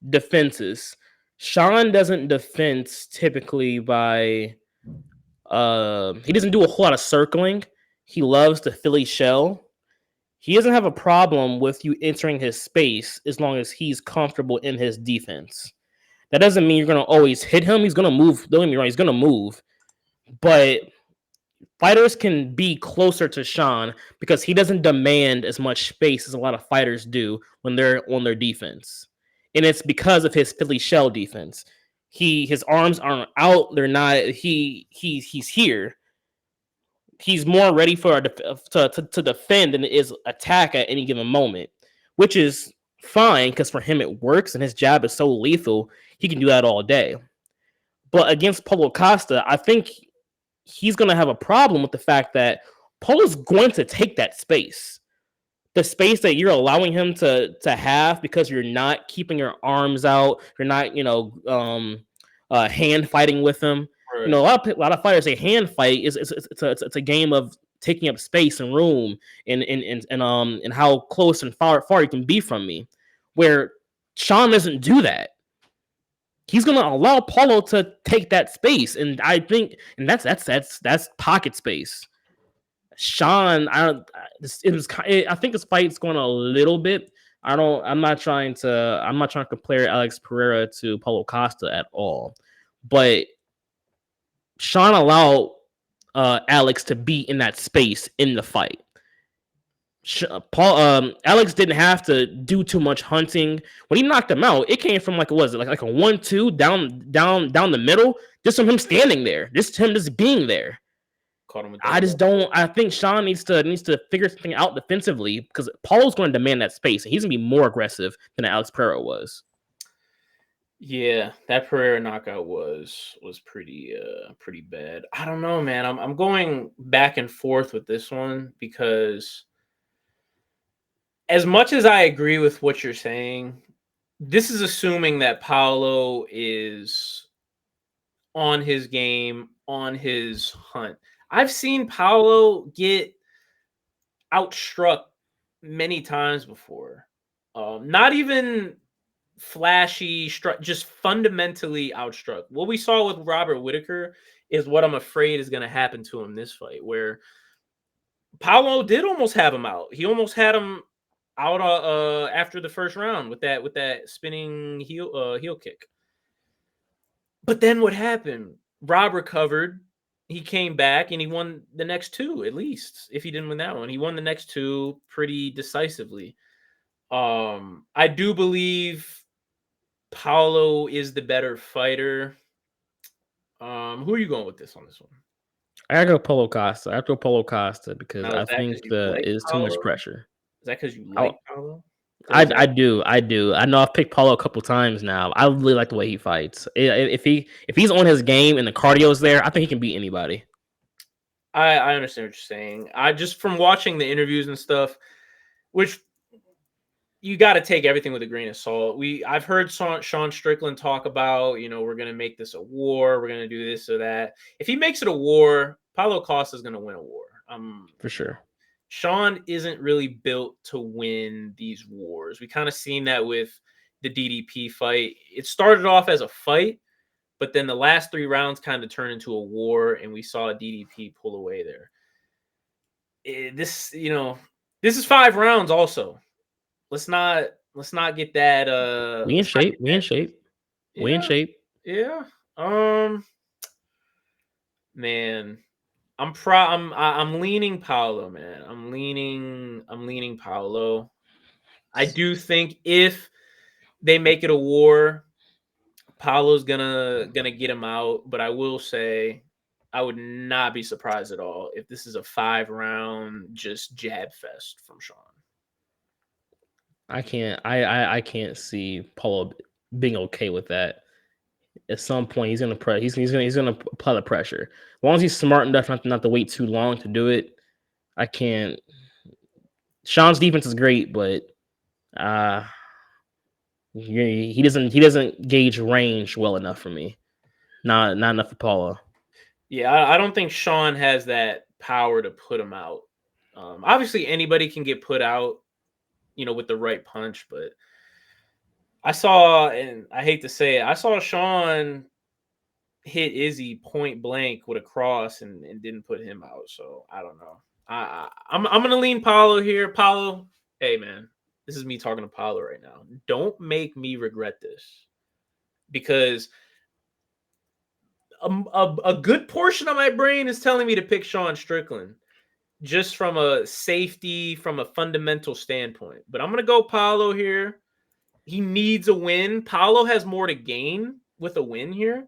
defenses, Sean doesn't defense typically by he doesn't do a whole lot of circling. He loves the Philly shell. He doesn't have a problem with you entering his space as long as he's comfortable in his defense. That doesn't mean you're going to always hit him. He's going to move. Don't get me wrong. He's going to move. But fighters can be closer to Sean because he doesn't demand as much space as a lot of fighters do when they're on their defense. And it's because of his Philly shell defense. His arms aren't out. They're not. He's here. He's more ready for to defend than it is attack at any given moment, which is fine because for him it works and his jab is so lethal. He can do that all day. But against Paulo Costa, I think he's going to have a problem with the fact that Paulo's going to take that space. The space that you're allowing him to have because you're not keeping your arms out. You're not, hand fighting with him. Right. A lot of fighters say hand fight it's a game of taking up space and room and how close and far you can be from me. Where Sean doesn't do that. He's going to allow Paulo to take that space, and I think, and that's pocket space. Sean, I think this fight's going a little bit. I'm not trying to compare Alex Pereira to Paulo Costa at all, but Sean allowed Alex to be in that space in the fight. Alex didn't have to do too much hunting. When he knocked him out, it came from like a 1-2 down the middle, just from him standing there, just him just being there. I think Sean needs to figure something out defensively because Paulo's going to demand that space and he's going to be more aggressive than Alex Pereira was. Yeah, that Pereira knockout was pretty bad. I don't know, man. I'm going back and forth with this one because as much as I agree with what you're saying, this is assuming that Paulo is on his game, on his hunt. I've seen Paulo get outstruck many times before. Not even flashy, just fundamentally outstruck. What we saw with Robert Whittaker is what I'm afraid is going to happen to him this fight, where Paulo did almost have him out. He almost had him out after the first round with that spinning heel kick. But then what happened? Rob recovered. He came back and he won the next two, at least. If he didn't win that one, he won the next two pretty decisively. I do believe Paulo is the better fighter. Who are you going with on this one? I gotta go Paulo Costa. I have to go Paulo Costa because I think it is too much pressure. Is that because you like Paulo? I do. I know I've picked Paulo a couple times now. I really like the way he fights. If he's on his game and the cardio's there, I think he can beat anybody. I understand what you're saying. I just from watching the interviews and stuff, which you got to take everything with a grain of salt. I've heard Sean Strickland talk about, we're going to make this a war. We're going to do this or that. If he makes it a war, Paulo Costa is going to win a war. For sure. Sean isn't really built to win these wars. We kind of seen that with the DDP fight. It started off as a fight, but then the last 3 rounds kind of turned into a war, and we saw DDP pull away there. This is 5 rounds also. Let's not get that. We in shape. Yeah. Man, I'm leaning Paulo, man. I'm leaning Paulo. I do think if they make it a war, Paulo's gonna get him out, but I will say I would not be surprised at all if this is a 5-round just jab fest from Sean. I can't see Paulo being okay with that. At some point, he's gonna apply the pressure. As long as he's smart enough not to wait too long to do it, I can't. Sean's defense is great, but he doesn't gauge range well enough for me. Not enough for Paulo. Yeah, I don't think Sean has that power to put him out. Obviously, anybody can get put out, with the right punch. But I saw, and I hate to say it, I saw Sean hit Izzy point blank with a cross and didn't put him out. So I don't know. I'm gonna lean Paulo here. Paulo, hey man, this is me talking to Paulo right now. Don't make me regret this, because a good portion of my brain is telling me to pick Sean Strickland, just from a safety, from a fundamental standpoint. But I'm gonna go Paulo here. He needs a win. Paulo has more to gain with a win here,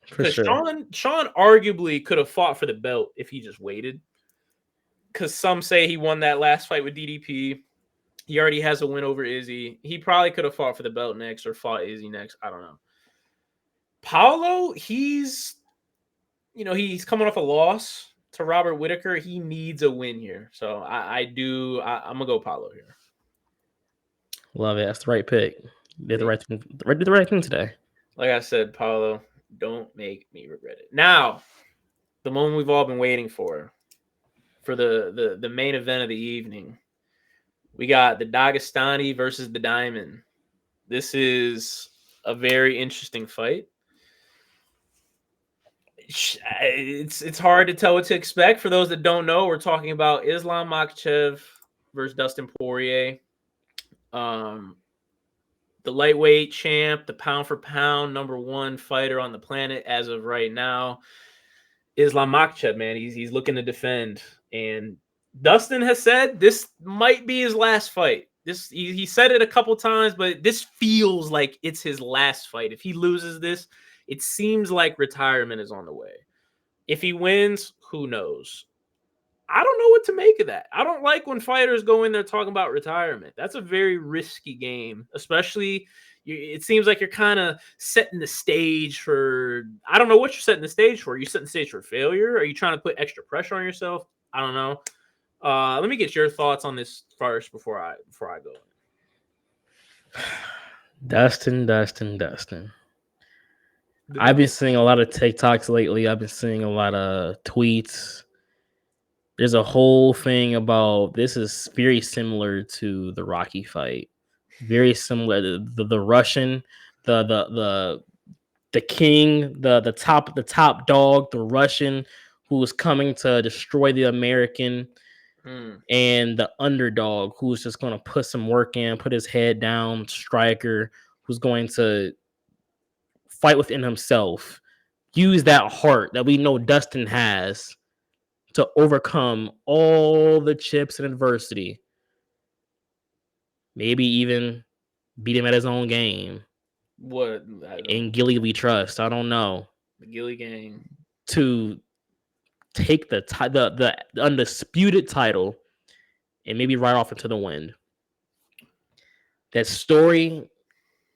because sure. Sean arguably could have fought for the belt if he just waited. Because some say he won that last fight with DDP. He already has a win over Izzy. He probably could have fought for the belt next or fought Izzy next. I don't know. Paulo, he's coming off a loss to Robert Whittaker. He needs a win here. So I'm going to go Paulo here. Love it. That's the right pick. Did the right thing. Did the right thing today. Like I said, Paulo, don't make me regret it. Now, the moment we've all been waiting for the main event of the evening. We got the Dagestani versus the Diamond. This is a very interesting fight. It's hard to tell what to expect. For those that don't know, we're talking about Islam Makhachev versus Dustin Poirier. The lightweight champ, the pound for pound #1 fighter on the planet as of right now. Islam Makhachev, man, he's looking to defend. And Dustin has said this might be his last fight. He said it a couple times, but this feels like it's his last fight. If he loses this, it seems like retirement is on the way. If he wins, who knows? I don't know what to make of that. I don't like when fighters go in there talking about retirement. That's a very risky game, especially it seems like you're kind of setting the stage for, I don't know what you're setting the stage for. Are you setting the stage for failure? Are you trying to put extra pressure on yourself? I don't know. Let me get your thoughts on this first before I go. Dustin. I've been seeing a lot of TikToks lately. I've been seeing a lot of tweets. There's a whole thing about this is very similar to the Rocky fight. Very similar to the Russian, the king, the top dog, the Russian who is coming to destroy the American, and the underdog who's just going to put some work in, put his head down, striker who's going to fight within himself, use that heart that we know Dustin has to overcome all the chips and adversity. Maybe even beat him at his own game. What? In Gilly we trust. I don't know. The Gilly game. To take the undisputed title and maybe ride off into the wind. That story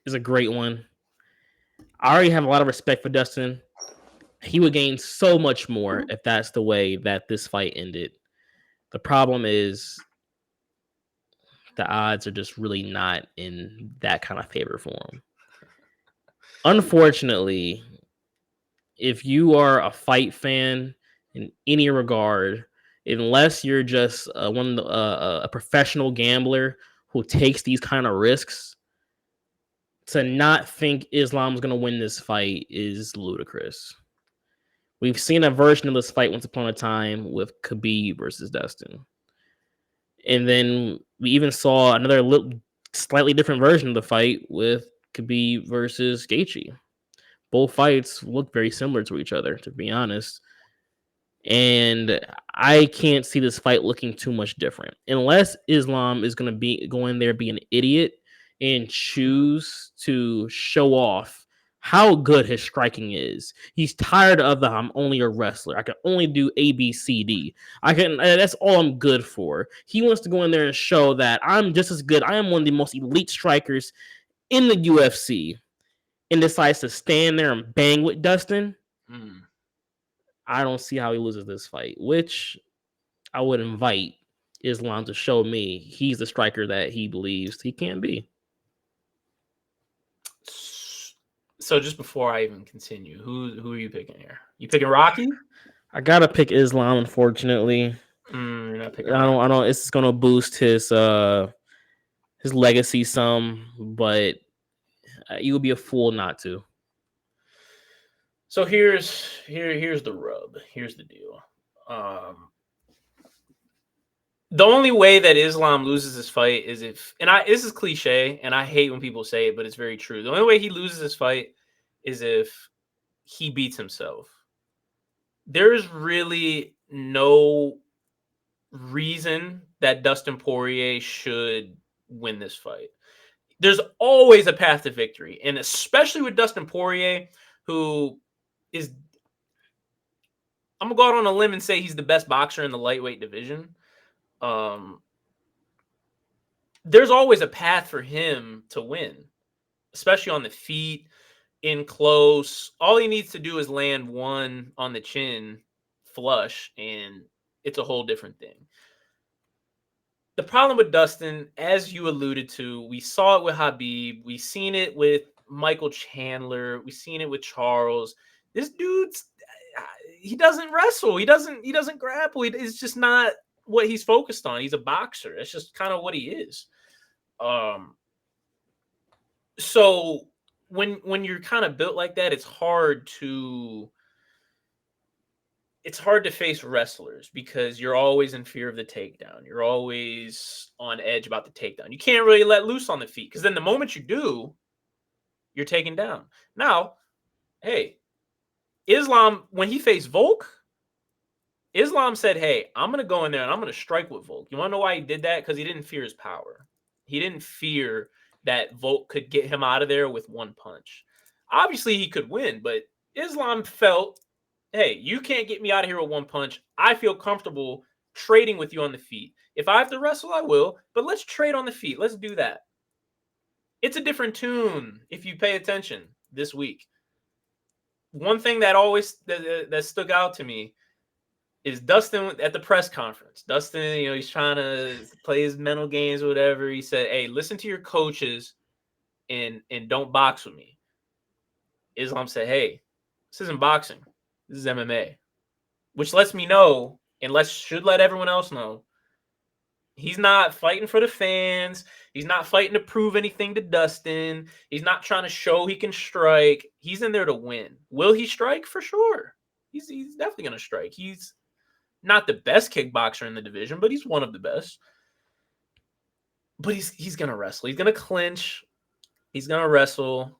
is a great one. I already have a lot of respect for Dustin. He would gain so much more if that's the way that this fight ended. The problem is the odds are just really not in that kind of favor for him. Unfortunately, if you are a fight fan in any regard, unless you're just a professional gambler who takes these kind of risks, to not think Islam's going to win this fight is ludicrous. We've seen a version of this fight once upon a time with Khabib versus Dustin. And then we even saw another slightly different version of the fight with Khabib versus Gaethje. Both fights look very similar to each other, to be honest. And I can't see this fight looking too much different. Unless Islam is going to go in there, be an idiot, and choose to show off how good his striking is. He's tired of the I'm only a wrestler. I can only do A, B, C, D. That's all I'm good for. He wants to go in there and show that I'm just as good. I am one of the most elite strikers in the UFC, and decides to stand there and bang with Dustin. I don't see how he loses this fight, which I would invite Islam to show me he's the striker that he believes he can be. So just before I even continue, who are you picking here? You picking Rocky? I gotta pick Islam, unfortunately. You're not picking Rocky. I don't. It's gonna boost his legacy some, but you would be a fool not to. So here's the rub. Here's the deal. The only way that Islam loses this fight is if, this is cliche, and I hate when people say it, but it's very true. The only way he loses this fight is if he beats himself. There is really no reason that Dustin Poirier should win this fight. There's always a path to victory, and especially with Dustin Poirier, who is, I'm gonna go out on a limb and say he's the best boxer in the lightweight division. There's always a path for him to win, especially on the feet, in close. All he needs to do is land one on the chin flush, and it's a whole different thing. The problem with Dustin, as you alluded to, we saw it with Khabib. We've seen it with Michael Chandler. We've seen it with Charles. This dude's, he doesn't wrestle. He doesn't grapple. It's just not what he's focused on. He's a boxer. It's just kind of what he is. So when you're kind of built like that, it's hard to face wrestlers because you're always in fear of the takedown. You're always on edge about the takedown. You can't really let loose on the feet because then the moment you do, you're taken down. Now, hey, Islam, when he faced Volk, Islam said, hey, I'm going to go in there and I'm going to strike with Volk. You want to know why he did that? Because he didn't fear his power. He didn't fear that Volk could get him out of there with one punch. Obviously, he could win, but Islam felt, hey, you can't get me out of here with one punch. I feel comfortable trading with you on the feet. If I have to wrestle, I will, but let's trade on the feet. Let's do that. It's a different tune if you pay attention this week. One thing that always that stuck out to me is Dustin at the press conference. Dustin, he's trying to play his mental games or whatever. He said, hey, listen to your coaches and don't box with me. Islam said, hey, this isn't boxing. This is MMA, which lets me know, and should let everyone else know, he's not fighting for the fans. He's not fighting to prove anything to Dustin. He's not trying to show he can strike. He's in there to win. Will he strike? For sure. He's definitely going to strike. He's not the best kickboxer in the division, but he's one of the best. But he's going to wrestle. He's going to clinch. He's going to wrestle.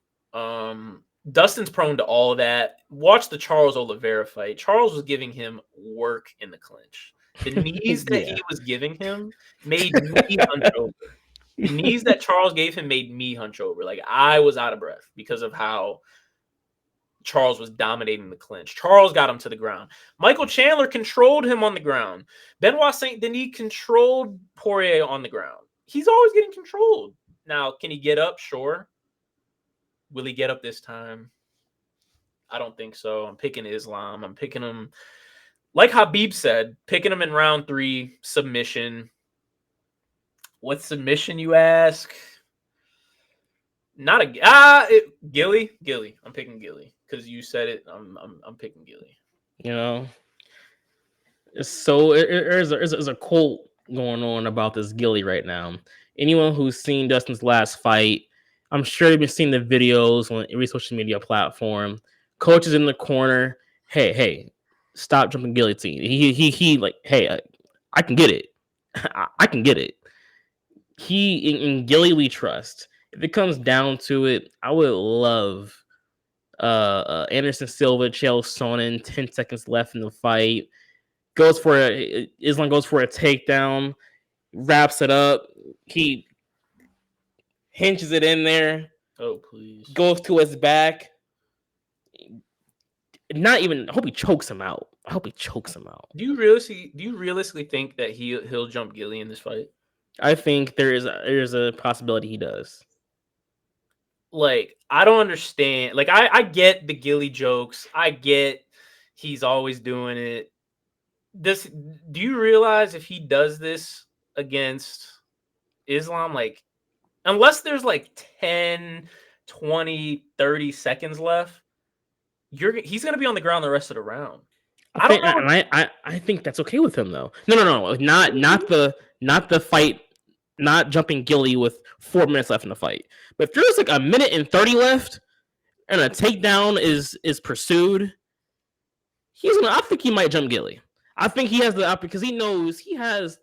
Dustin's prone to all of that. Watch the Charles Oliveira fight. Charles was giving him work in the clinch. The knees that he was giving him made me hunch over. The knees that Charles gave him made me hunch over. Like, I was out of breath because of how Charles was dominating the clinch. Charles got him to the ground. Michael Chandler controlled him on the ground. Benoit Saint Denis controlled Poirier on the ground. He's always getting controlled. Now, can he get up? Sure. Will he get up this time? I don't think so. I'm picking Islam. I'm picking him, like Khabib said, picking him in round 3, submission. What submission, you ask? Not a Gilly. I'm picking Gilly because you said it. I'm picking Gilly. So there's a quote going on about this Gilly right now. Anyone who's seen Dustin's last fight, I'm sure they've been seeing the videos on every social media platform. Coach is in the corner. Hey, stop jumping guillotine. He like, hey, I can get it. I can get it. In Gilly we trust. If it comes down to it, I would love Anderson Silva, Chael Sonnen, 10 seconds left in the fight. Islam goes for a takedown, wraps it up. He hinges it in there. Oh, please. Goes to his back. not even. I hope he chokes him out. I hope he chokes him out. Do you realistically think that he'll jump Gilly in this fight? I think there's a possibility he does. Like, I don't understand. Like, I get the Gilly jokes. I get he's always doing it. Do you realize if he does this against Islam, like, unless there's like 10, 20, 30 seconds left, he's going to be on the ground the rest of the round. I don't know. And I think that's okay with him though. No. Not the fight, not jumping Gilly with 4 minutes left in the fight. But if there's like a minute and 30 left and a takedown is pursued, I think he might jump Gilly. I think he has the because he knows he does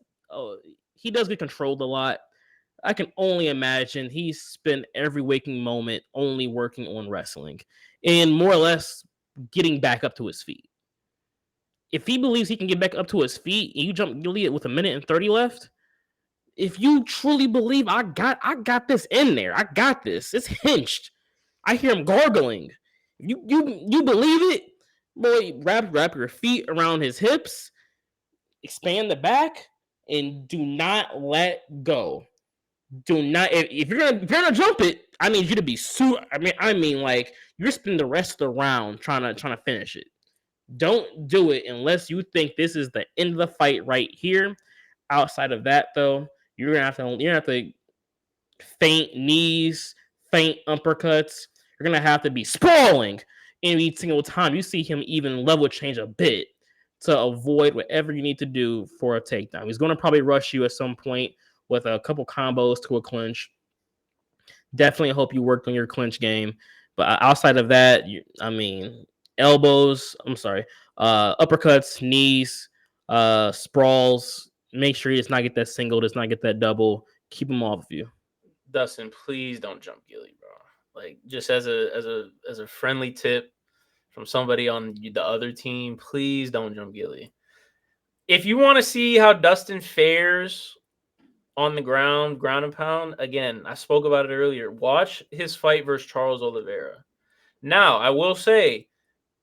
get controlled a lot. I can only imagine he's spent every waking moment only working on wrestling and more or less getting back up to his feet. If he believes he can get back up to his feet and you jump Gilly with a minute and 30 left, if you truly believe I got this in there, I got this. It's hinged. I hear him gargling. You believe it? Boy, wrap your feet around his hips, expand the back, and do not let go. Do not if you're gonna jump it, I need you to be I mean like you're spending the rest of the round trying to finish it. Don't do it unless you think this is the end of the fight right here. Outside of that, though, you're gonna have to feint knees, feint uppercuts. You're gonna have to be sprawling every single time you see him even level change a bit to avoid whatever you need to do for a takedown. He's gonna probably rush you at some point with a couple combos to a clinch. Definitely hope you worked on your clinch game. But outside of that, elbows, uppercuts, knees, sprawls. Make sure he does not get that single, does not get that double. Keep him off of you. Dustin, please don't jump Gilly, bro. Like, just as a friendly tip from somebody on the other team, please don't jump Gilly. If you want to see how Dustin fares on the ground and pound, again, I spoke about it earlier. Watch his fight versus Charles Oliveira. Now, I will say,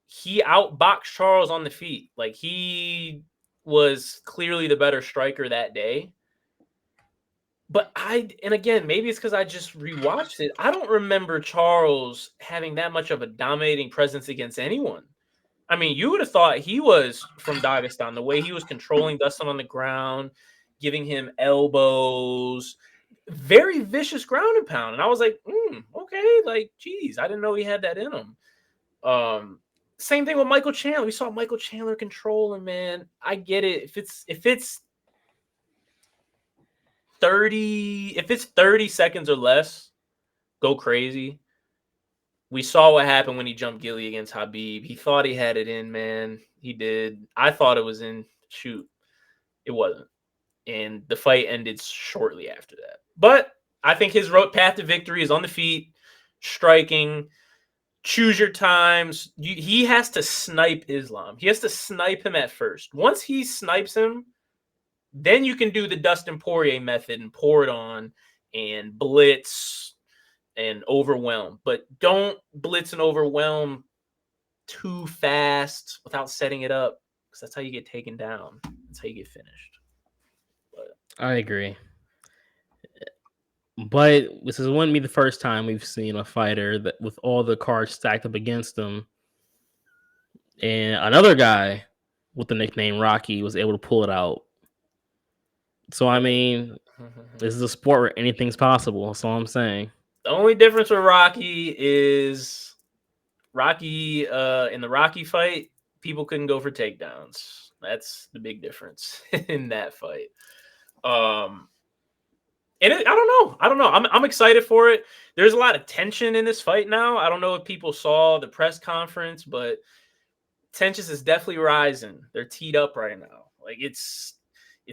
he outboxed Charles on the feet. Like, he was clearly the better striker that day. But and again, maybe it's because I just rewatched it. I don't remember Charles having that much of a dominating presence against anyone. I mean, you would have thought he was from Dagestan, the way he was controlling Dustin on the ground, giving him elbows, very vicious ground and pound. And I was like, okay, like, geez, I didn't know he had that in him. Same thing with Michael Chandler. We saw Michael Chandler control him, man. I get it. If it's 30 seconds or less, go crazy. We saw what happened when he jumped Gilly against Habib. He thought he had it in, man. He did. I thought it was in. Shoot, it wasn't. And the fight ended shortly after that. But I think his road path to victory is on the feet, striking. Choose your times. He has to snipe Islam. He has to snipe him at first. Once he snipes him, then you can do the Dustin Poirier method and pour it on and blitz and overwhelm. But don't blitz and overwhelm too fast without setting it up, because that's how you get taken down. That's how you get finished. I agree. But this wouldn't be the first time we've seen a fighter that with all the cards stacked up against them, and another guy with the nickname Rocky was able to pull it out. So, I mean, this is a sport where anything's possible. That's all I'm saying. The only difference with Rocky is in the Rocky fight, people couldn't go for takedowns. That's the big difference in that fight. And I don't know. I'm excited for it. There's a lot of tension in this fight now. I don't know if people saw the press conference, but tension is definitely rising. They're teed up right now. Like, it's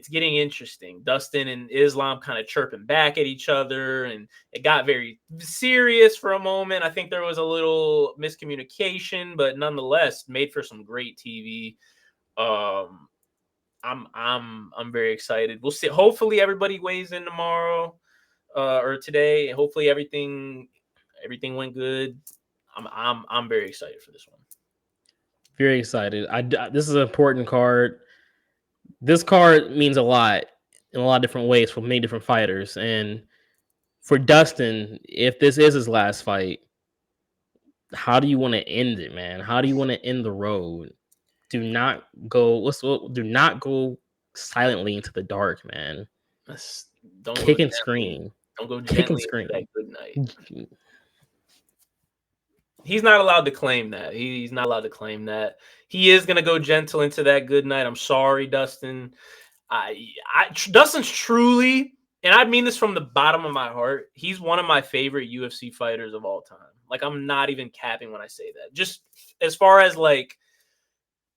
getting interesting. Dustin and Islam kind of chirping back at each other, and it got very serious for a moment. I think there was a little miscommunication, but nonetheless, made for some great TV. I'm very excited. We'll see. Hopefully everybody weighs in tomorrow or today. Hopefully everything went good. I'm very excited for this one. Very excited. This is an important card. This card means a lot in a lot of different ways for many different fighters. And for Dustin, if this is his last fight, how do you want to end it, man? How do you want to end the road? Do not go. Do not go silently into the dark, man. Don't Kick go and gently. scream. Don't go Kick and gently scream. into that good night. He's not allowed to claim that. He's not allowed to claim that. He is gonna go gentle into that good night. I'm sorry, Dustin. Dustin's truly, and I mean this from the bottom of my heart, he's one of my favorite UFC fighters of all time. Like, I'm not even capping when I say that. Just as far as like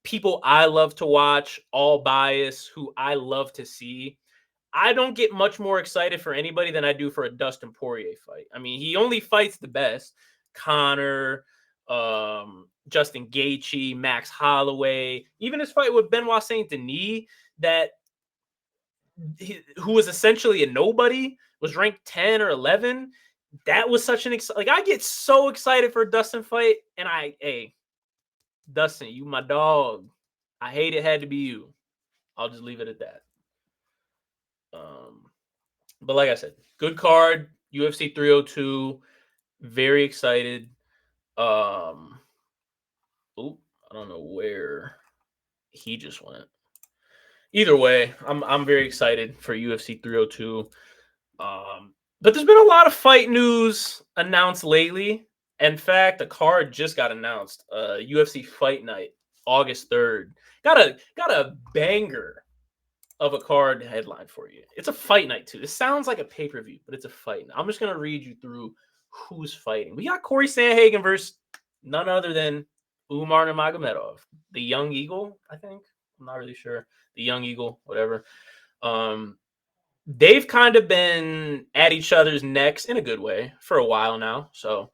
people I love to watch, all bias, who I love to see. I don't get much more excited for anybody than I do for a Dustin Poirier fight. I mean, he only fights the best. Connor, Justin Gaethje, Max Holloway, even his fight with Benoit Saint Denis, who was essentially a nobody, was ranked 10 or 11. That was such an like, I get so excited for a Dustin fight, and hey, Dustin, you my dog. I hate it had to be you. I'll just leave it at that. But like I said, good card, UFC 302. Very excited. I don't know where he just went. Either way, I'm very excited for UFC 302. But there's been a lot of fight news announced lately. In fact, the card just got announced. UFC Fight Night, August 3rd. Got a banger of a card headline for you. It's a fight night too. It sounds like a pay-per-view, but it's a fight night. I'm just gonna read you through who's fighting. We got Corey Sandhagen versus none other than Umar Nurmagomedov, the Young Eagle, I think. I'm not really sure. The Young Eagle, whatever. They've kind of been at each other's necks in a good way for a while now. So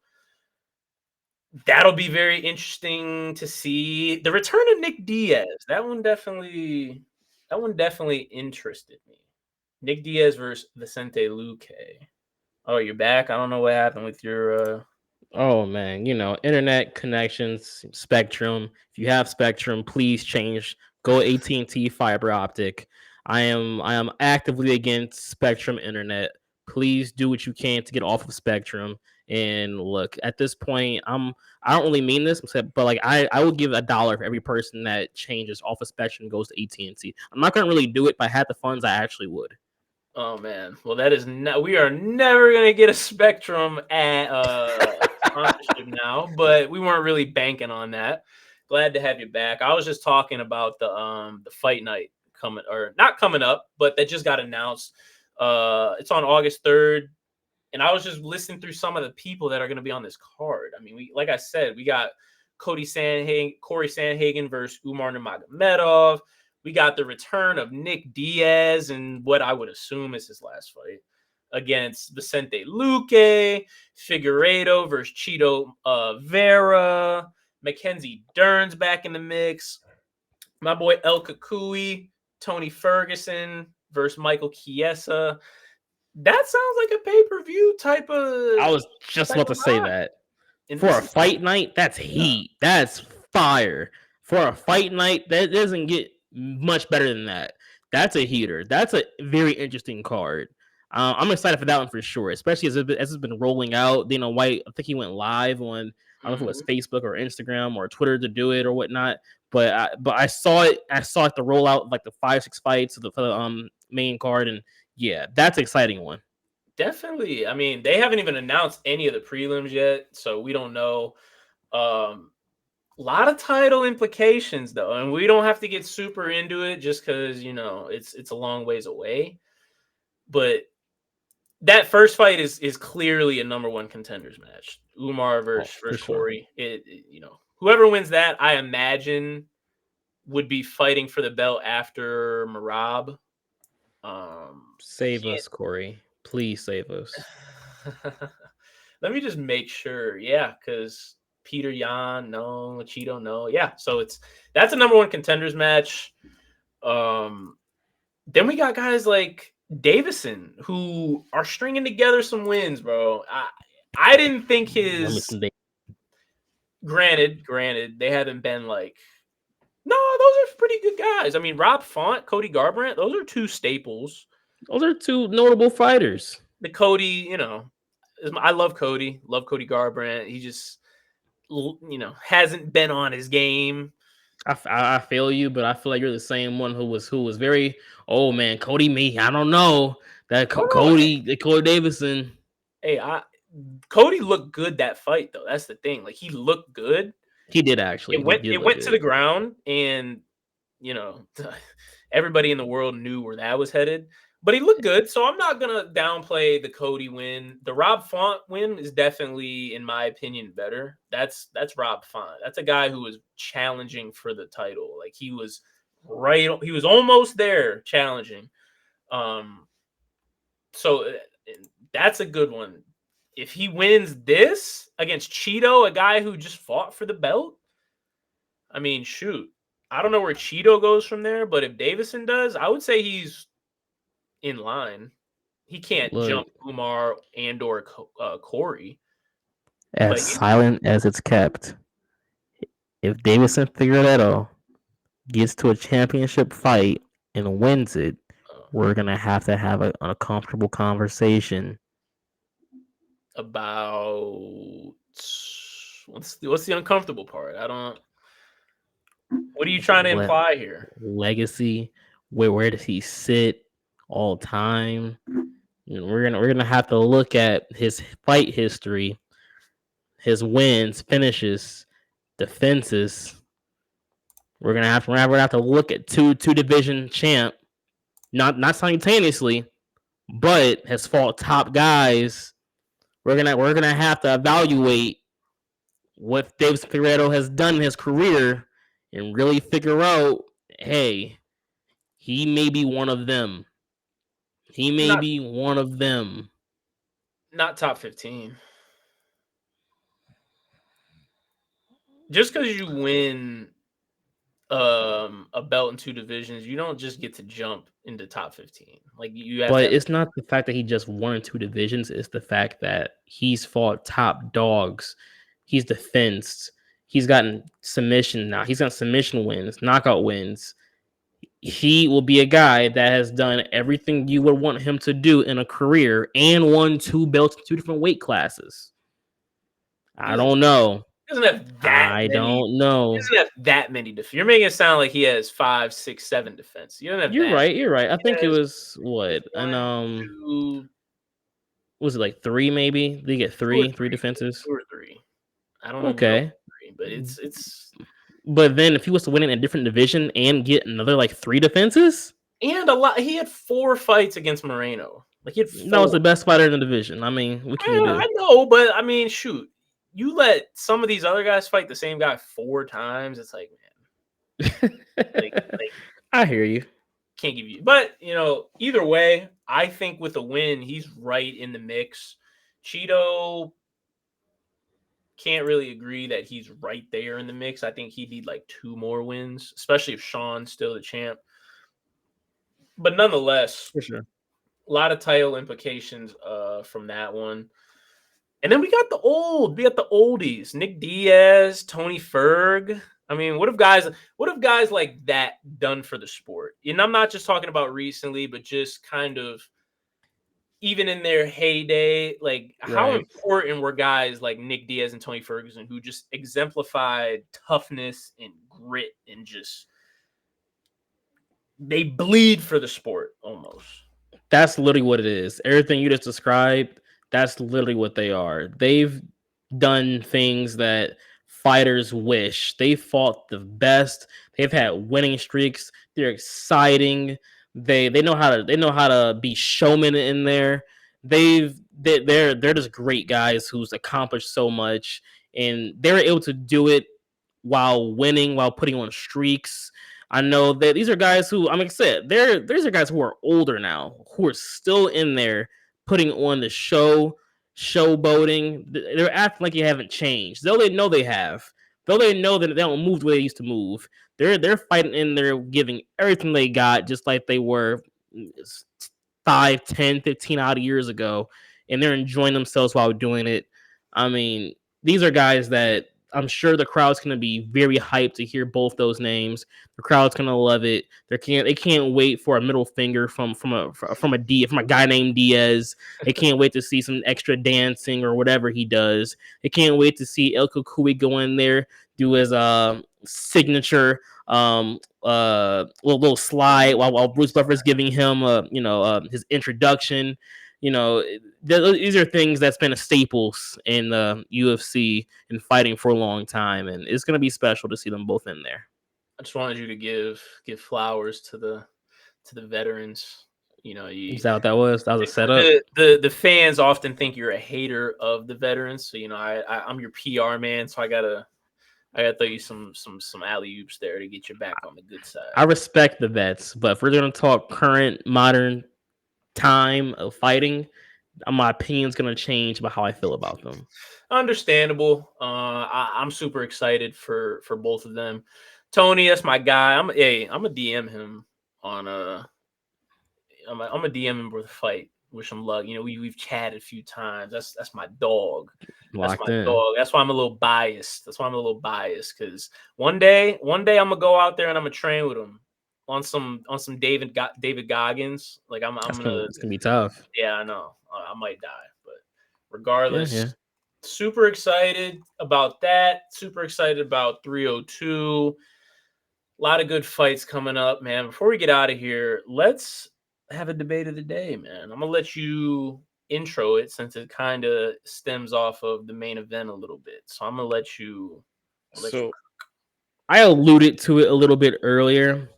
that'll be very interesting to see. The return of Nick Diaz. That one definitely interested me. Nick Diaz versus Vicente Luque. Oh, you're back? I don't know what happened with your Oh man, internet connections, Spectrum. If you have Spectrum, please change. Go AT&T fiber optic. I am actively against Spectrum internet. Please do what you can to get off of Spectrum. And look, at this point, I don't really mean this, but like I would give $1 for every person that changes off of Spectrum and goes to AT&T. I'm not gonna really do it, but if I had the funds, I actually would. Oh man, well that is we are never gonna get a Spectrum at sponsorship now, but we weren't really banking on that. Glad to have you back. I was just talking about the fight night coming, or not coming up, but that just got announced. It's on August 3rd, and I was just listening through some of the people that are going to be on this card. I mean, like I said, we got Corey Sandhagen versus Umar Nurmagomedov. We got the return of Nick Diaz and what I would assume is his last fight against Vicente Luque, Figueiredo versus Chito Vera, Mackenzie Dern's back in the mix. My boy El Kakui, Tony Ferguson versus Michael Chiesa. That sounds like a pay-per-view type of. I was just about to say that. And for a fight night, that's heat. That's fire. For a fight night, that doesn't get much better than that. That's a heater. That's a very interesting card. I'm excited for that one for sure, especially as it's been rolling out. Dana White, I think he went live on, I don't know if it was Facebook or Instagram or Twitter to do it or whatnot. But I saw it. I saw it the rollout like the 5-6 fights of the main card, and yeah, that's an exciting one. Definitely. I mean, they haven't even announced any of the prelims yet, so we don't know. A lot of title implications though, and we don't have to get super into it just because it's a long ways away. But that first fight is clearly a number one contenders match. Umar versus Corey. Sure. Whoever wins that, I imagine, would be fighting for the belt after Merab. Save us, Corey. Please save us. Let me just make sure. Yeah, because Peter Yan, no. Cheeto, no. Yeah, so that's a number one contenders match. Then we got guys like Davison who are stringing together some wins, bro. I didn't think Granted, they haven't been like. No, those are pretty good guys. I mean, Rob Font, Cody Garbrandt, those are two staples. Those are two notable fighters. The Cody, I love Cody Garbrandt. He just, hasn't been on his game. I feel you, but I feel like you're the same one who was very, oh man, Cody me. I don't know that Cody Davison. Hey, Cody looked good that fight though. That's the thing. Like he looked good. He did actually. It went to the ground, and everybody in the world knew where that was headed. But he looked good, so I'm not gonna downplay the Cody win. The Rob Font win is definitely, in my opinion, better. That's Rob Font. That's a guy who was challenging for the title. Like he was he was almost there challenging. So that's a good one. If he wins this against Cheeto, a guy who just fought for the belt, I mean, shoot. I don't know where Cheeto goes from there, but if Davison does, I would say he's in line. He can't jump Umar and or Corey. As silent as it's kept, if Davison Figueiredo gets to a championship fight and wins it, we're gonna have to have an uncomfortable conversation about what's the uncomfortable part. I don't. What are you trying to imply here? Legacy. Where does he sit all time? We're gonna have to look at his fight history, his wins, finishes, defenses. We're gonna have to look at two division champ, not simultaneously, but has fought top guys. We're gonna have to evaluate what Davis Figueiredo has done in his career and really figure out, hey, he may be one of them. He may be one of them. Not top 15. Just because you win a belt in two divisions, you don't just get to jump into top 15. Like you have. But it's not the fact that he just won in two divisions. It's the fact that he's fought top dogs. He's defensed. He's gotten submission now. He's got submission wins, knockout wins. He will be a guy that has done everything you would want him to do in a career and won two belts in two different weight classes. I don't know. Doesn't have that. I don't know. He doesn't have that many defense. You're making it sound like he has 5, 6, 7 defense. You don't have. You're right. I think it was what was it like 3 maybe? Did he get 3 defenses? 2 or 3. I don't know. Okay, 3, but it's. But then if he was to win in a different division and get another like 3 defenses, and a lot, he had 4 fights against Moreno. Like he had 4. That was the best fighter in the divition. I mean, what can you do? I know, but I mean, shoot. You let some of these other guys fight the same guy 4 times. It's like, man. I hear you. Can't give you. But, either way, I think with a win, he's right in the mix. Cheeto can't really agree that he's right there in the mix. I think he'd need like 2 more wins, especially if Sean's still the champ. But nonetheless, for sure, a lot of title implications from that one. And then we got the oldies, Nick Diaz, Tony Ferg. I mean, what have guys like that done for the sport? And I'm not just talking about recently, but just kind of even in their heyday, like how important were guys like Nick Diaz and Tony Ferguson who just exemplified toughness and grit and just they bleed for the sport almost. That's literally what it is. Everything you just described, that's literally what they are. They've done things that fighters wish. They fought the best. They've had winning streaks. They're exciting. They know how to be showmen in there. They're just great guys who's accomplished so much, and they were able to do it while winning, while putting on streaks. I know that these are guys who, I'm excited. These are guys who are older now, who are still in there putting on the showboating. They're acting like you haven't changed, though they know they have. Though they know that they don't move the way they used to move. They're fighting and they're giving everything they got, just like they were 5, 10, 15 odd years ago, and they're enjoying themselves while doing it. I mean, these are guys that I'm sure the crowd's gonna be very hyped to hear both those names. The crowd's gonna love it. They can't wait for a middle finger from a guy named Diaz. They can't wait to see some extra dancing or whatever he does. They can't wait to see El Kukui go in there, do his signature little slide while Bruce Buffer's giving him his introduction. These are things that's been a staples in the UFC and fighting for a long time, and it's gonna be special to see them both in there. I just wanted you to give flowers to the veterans. Is that what that was? That was a setup. The fans often think you're a hater of the veterans, so I'm your PR man, so I gotta throw you some alley oops there to get you back on the good side. I respect the vets, but if we're gonna talk current modern time of fighting, my opinion's gonna change about how I feel about them. Understandable. I'm super excited for both of them. Tony, that's my guy. I'm a DM him on I'm a DM him for the fight. Wish him luck. We've chatted a few times. That's my dog. That's my dog. That's why I'm a little biased. Because one day I'm gonna go out there and I'm gonna train with him on some David Goggins. Like It's gonna be tough. Yeah, I know. I might die, but regardless, super excited about that. Super excited about 302. A lot of good fights coming up, man. Before we get out of here, let's have a debate of the day, man. I'm gonna let you intro it since it kind of stems off of the main event a little bit. So I'm gonna let you. I alluded to it a little bit earlier,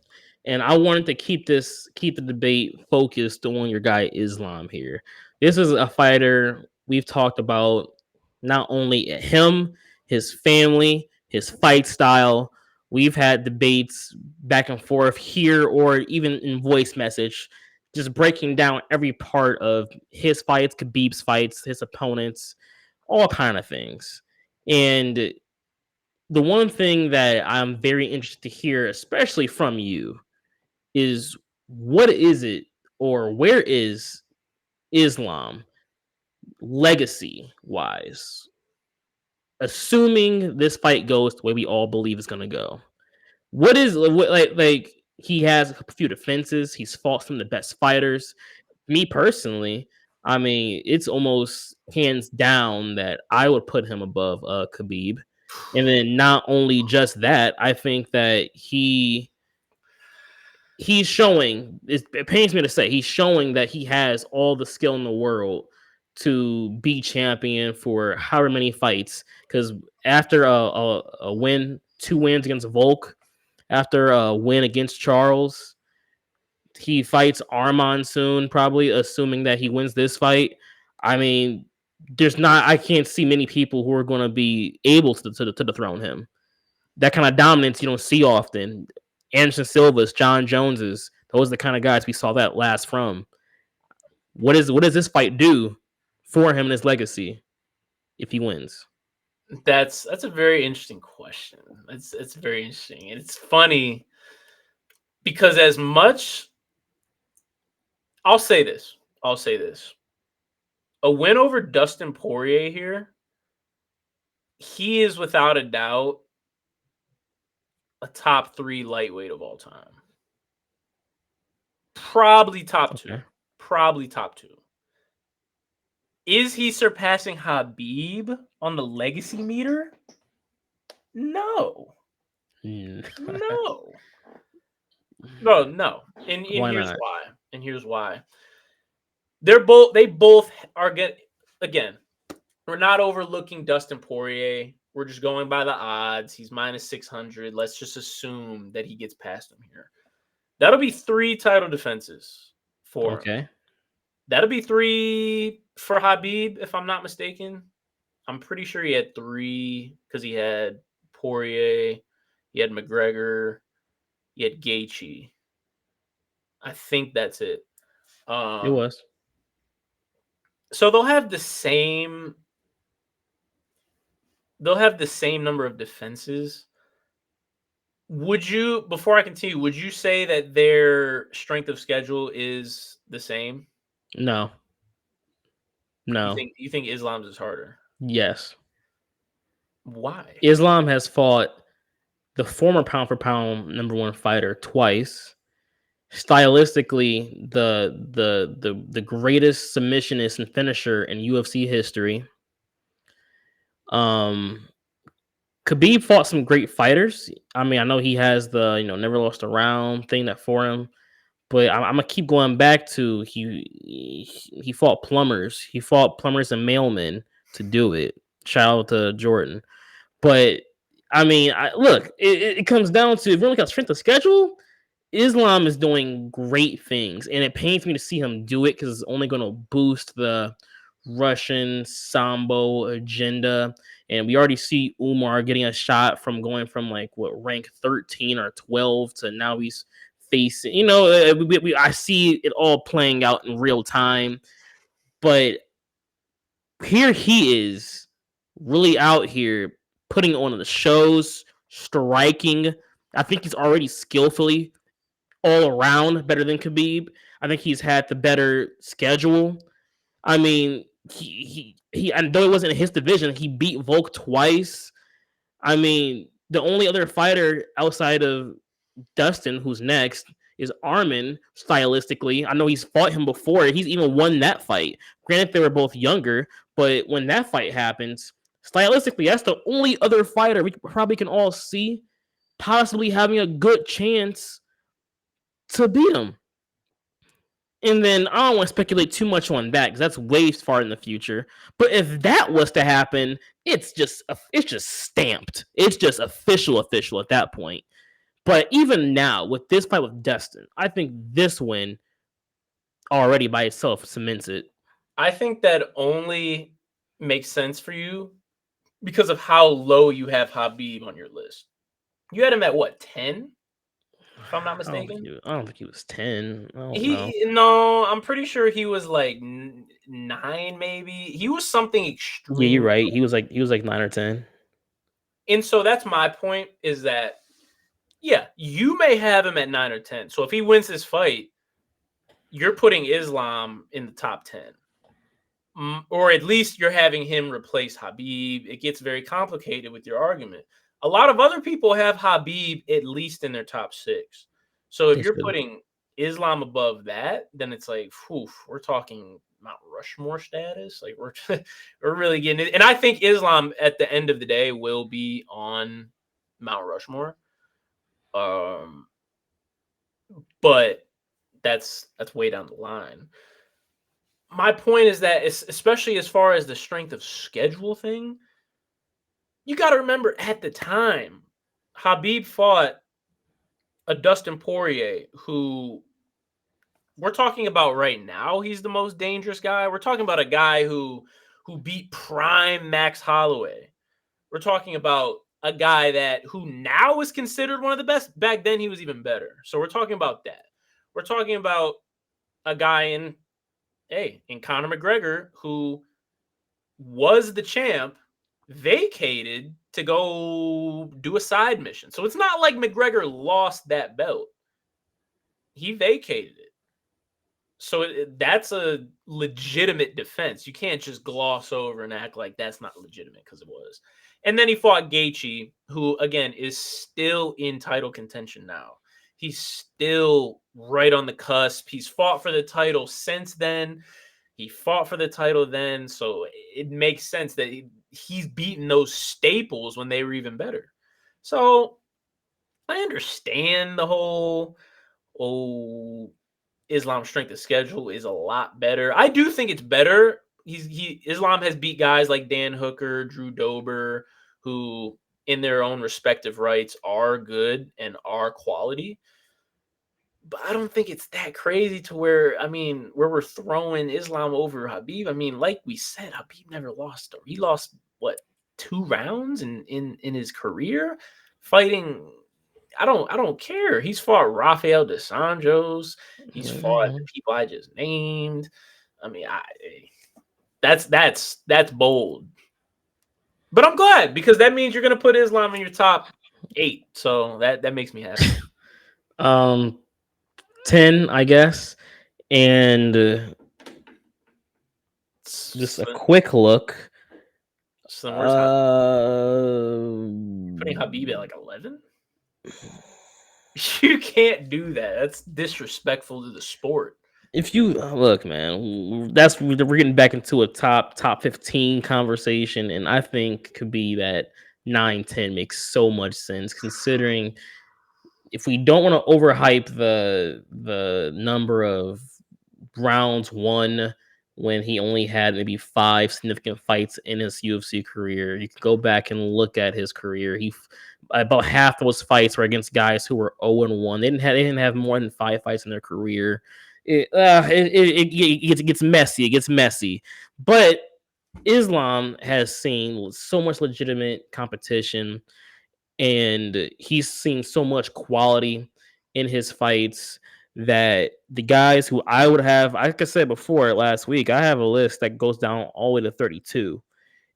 and I wanted to keep the debate focused on your guy Islam here. This is a fighter we've talked about, not only him, his family, his fight style. We've had debates back and forth here or even in voice message, just breaking down every part of his fights, Khabib's fights, his opponents, all kind of things. And the one thing that I'm very interested to hear, especially from you, is what is it or where is Islam legacy wise? Assuming this fight goes the way we all believe it's gonna go, like he has a few defenses. He's fought some of the best fighters. Me personally, I mean, it's almost hands down that I would put him above Khabib. And then not only just that, I think that he's showing, it pains me to say, he's showing that he has all the skill in the world to be champion for however many fights. Because after a win, 2 wins against Volk, after a win against Charles, he fights Arman soon, probably assuming that he wins this fight. I mean, I can't see many people who are going to be able to dethrone him. That kind of dominance you don't see often. Anderson Silva's, John Jones's, those are the kind of guys we saw that last from. What does this fight do for him and his legacy if he wins? That's a very interesting question. It's very interesting, and it's funny because as much, I'll say this. A win over Dustin Poirier here, he is without a doubt a top 3 lightweight of all time. Probably top 2. Probably top 2. Is he surpassing Khabib on the legacy meter? No. No. And here's why. They both are good. Again, we're not overlooking Dustin Poirier. We're just going by the odds. He's minus 600. Let's just assume that he gets past him here. That'll be 3 title defenses for him. That'll be 3 for Khabib, if I'm not mistaken. I'm pretty sure he had 3 because he had Poirier, he had McGregor, he had Gaethje. I think that's it. It was. So they'll have the same number of defenses. Before I continue, would you say that their strength of schedule is the same? No. You think Islam's is harder? Yes. Why? Islam has fought the former pound for pound #1 fighter twice. Stylistically, the greatest submissionist and finisher in UFC history. Khabib fought some great fighters. I mean, I know he has the never lost a round thing that for him, but I'm gonna keep going back to he fought plumbers. He fought plumbers and mailmen to do it. Shout out to Jordan. But I mean, look, it comes down to if you look at strength of schedule, Islam is doing great things, and it pains me to see him do it because it's only going to boost the Russian Sambo agenda. And we already see Umar getting a shot from going from rank 13 or 12 to now he's facing. I see it all playing out in real time, but here he is, really out here putting on the shows, striking. I think he's already skillfully all around better than Khabib. I think he's had the better schedule. I mean, he and though it wasn't in his division, he beat Volk twice. I mean, the only other fighter outside of Dustin, who's next, is Armin. Stylistically, I know he's fought him before. He's even won that fight. Granted, they were both younger, but when that fight happens, stylistically, that's the only other fighter we probably can all see possibly having a good chance to beat him. And then I don't want to speculate too much on that because that's way far in the future. But if that was to happen, it's just stamped. It's just official at that point. But even now, with this fight with Dustin, I think this win already by itself cements it. I think that only makes sense for you because of how low you have Khabib on your list. You had him at what, 10? If I'm not mistaken. I don't think he was 10. No, I'm pretty sure he was like 9, maybe. He was something extreme. Yeah, you're right. He was like 9 or 10. And so that's my point is that, yeah, you may have him at 9 or 10. So if he wins this fight, you're putting Islam in the top 10. Or at least you're having him replace Khabib. It gets very complicated with your argument. A lot of other people have Khabib at least in their top 6. So if you're putting Islam above that, then it's like, we're talking Mount Rushmore status. Like we're really getting it. And I think Islam at the end of the day will be on Mount Rushmore. But that's way down the line. My point is that, especially as far as the strength of schedule thing, you got to remember at the time, Khabib fought a Dustin Poirier who we're talking about right now. He's the most dangerous guy. We're talking about a guy who beat prime Max Holloway. We're talking about a guy who now is considered one of the best. Back then, he was even better. So we're talking about that. We're talking about a guy in Conor McGregor, who was the champ, vacated to go do a side mission. So it's not like McGregor lost that belt. He vacated it. So that's a legitimate defense. You can't just gloss over and act like that's not legitimate because it was. And then he fought Gaethje, who, again, is still in title contention now. He's still right on the cusp. He's fought for the title since then. He fought for the title then. So it makes sense that he's beaten those staples when they were even better. So I understand the whole, Islam's strength of schedule is a lot better. I do think it's better. Islam has beat guys like Dan Hooker, Drew Dober, who in their own respective rights are good and are quality. But I don't think it's that crazy to where we're throwing Islam over Khabib. I mean, like we said, Khabib never lost. He lost, 2 rounds in his career fighting. I don't care. He's fought Rafael dos Anjos. He's fought the people I just named. I mean, that's bold. But I'm glad because that means you're gonna put Islam in your top 8. So that makes me happy. 10, I guess. And just a quick look. Dustin? Where's putting Khabib at like 11? You can't do that. That's disrespectful to the sport. If you look, man, we're getting back into a top 15 conversation, and I think Khabib at 9-10 makes so much sense considering if we don't want to overhype the number of rounds won when he only had maybe 5 significant fights in his UFC career. You can go back and look at his career. About half those fights were against guys who were 0-1. They didn't have more than 5 fights in their career. It gets messy. It gets messy. But Islam has seen so much legitimate competition, and he's seen so much quality in his fights that the guys who I would have, like I said before last week, I have a list that goes down all the way to 32.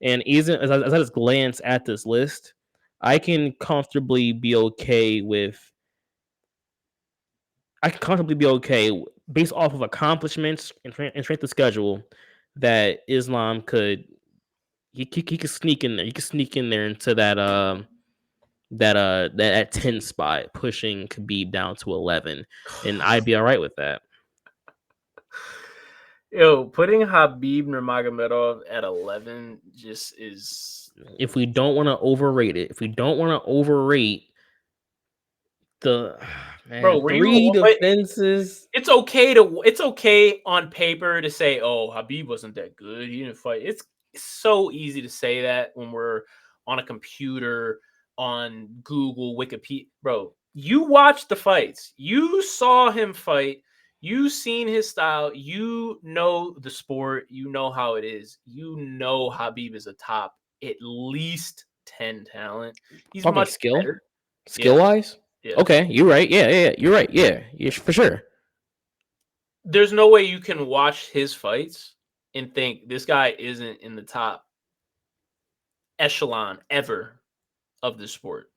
And even as I just glance at this list, I can comfortably be okay based off of accomplishments and strength of schedule that Islam he could sneak in there. He could sneak in there into that 10 spot, pushing Khabib down to 11, and I'd be all right with that. Yo, putting Khabib Nurmagomedov at 11 just is. If we don't want to overrate it, if we don't want to overrate the Bro, 3 defenses, it's okay on paper to say, oh, Khabib wasn't that good. He didn't fight. It's so easy to say that when we're on a computer, on Google, Wikipedia. Bro, you watched the fights. You saw him fight. You seen his style. You know the sport. You know how it is. You know Khabib is a top at least 10 talent. He's talking much skill, better. skill-wise. Yeah. Okay, you're right. Yeah, you're right. Yeah, for sure. There's no way you can watch his fights and think this guy isn't in the top echelon ever of the sport.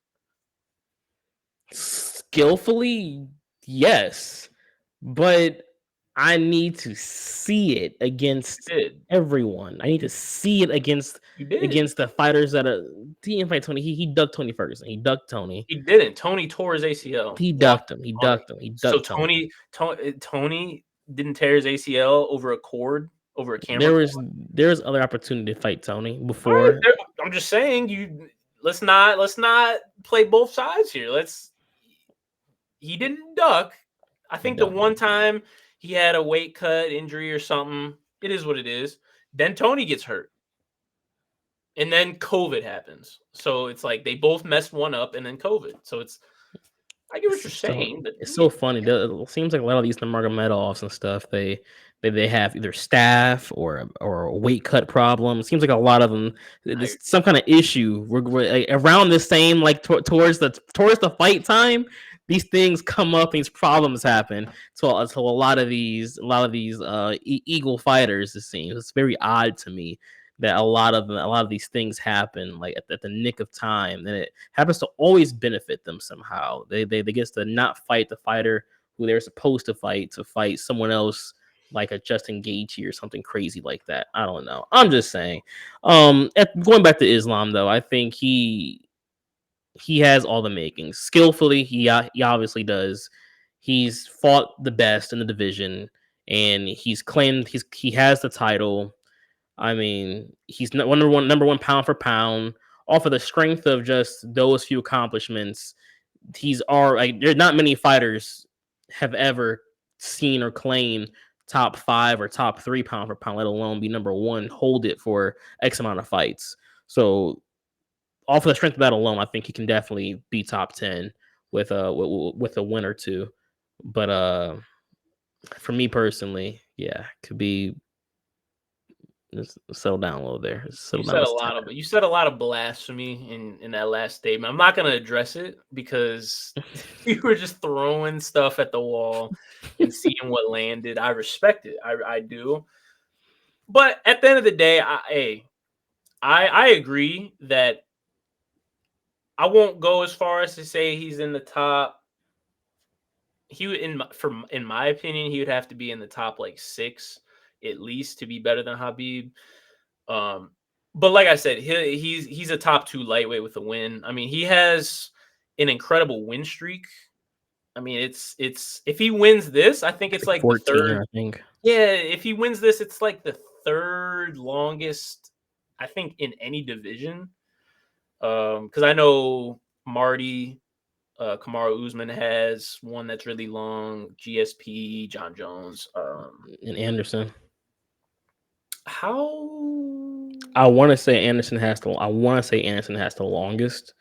Skillfully, yes, but I need to see it against everyone. I need to see it against the fighters that are. He didn't fight Tony. He ducked Tony Ferguson. He ducked Tony. He didn't. Tony tore his ACL. He ducked him. He ducked him. So Tony didn't tear his ACL over a cord, over a camera. There was other opportunity to fight Tony before. Right, I'm just saying, let's not play both sides here. He didn't duck. I think the one time he had a weight cut injury or something. It is what it is. Then Tony gets hurt. And then COVID happens. So it's like they both messed one up and then COVID. So I get what you're saying. But it's so funny. It seems like a lot of these Nurmagomedovs and stuff, they have either staff or a weight cut problem. It seems like a lot of them, there's some kind of issue. We're like, around the same, like towards the fight time, these things come up, these problems happen. So a lot of these Eagle fighters, it seems it's very odd to me that a lot of these things happen like at the nick of time, and it happens to always benefit them somehow. They get to not fight the fighter who they're supposed to fight someone else like a Justin Gaethje or something crazy like that. I don't know. I'm just saying. Going back to Islam though, I think he has all the makings. Skillfully, he obviously does. He's fought the best in the division, and he's claimed he has the title. I mean, he's number one pound for pound. Off of the strength of just those few accomplishments, there's not many fighters have ever seen or claimed top 5 or top 3 pound for pound, let alone be number 1, hold it for X amount of fights. So off of the strength of that alone, I think he can definitely be top 10 with a win or two. But for me personally, yeah, could be. Just settle down a little there. You said a lot of blasphemy in that last statement. I'm not going to address it because you were just throwing stuff at the wall and seeing what landed. I respect it. I do. But at the end of the day, I agree that I won't go as far as to say he's in the top. In my opinion, he would have to be in the top like 6 at least to be better than Khabib. But like I said, he's a top 2 lightweight with a win. I mean, he has an incredible win streak. I mean, it's if he wins this, I think it's like the 14, third. I think. Yeah, if he wins this, it's like the third longest, I think, in any division. Because I know Marty Kamaru Usman has one that's really long. GSP, John Jones, And Anderson. How? I want to say Anderson has the longest.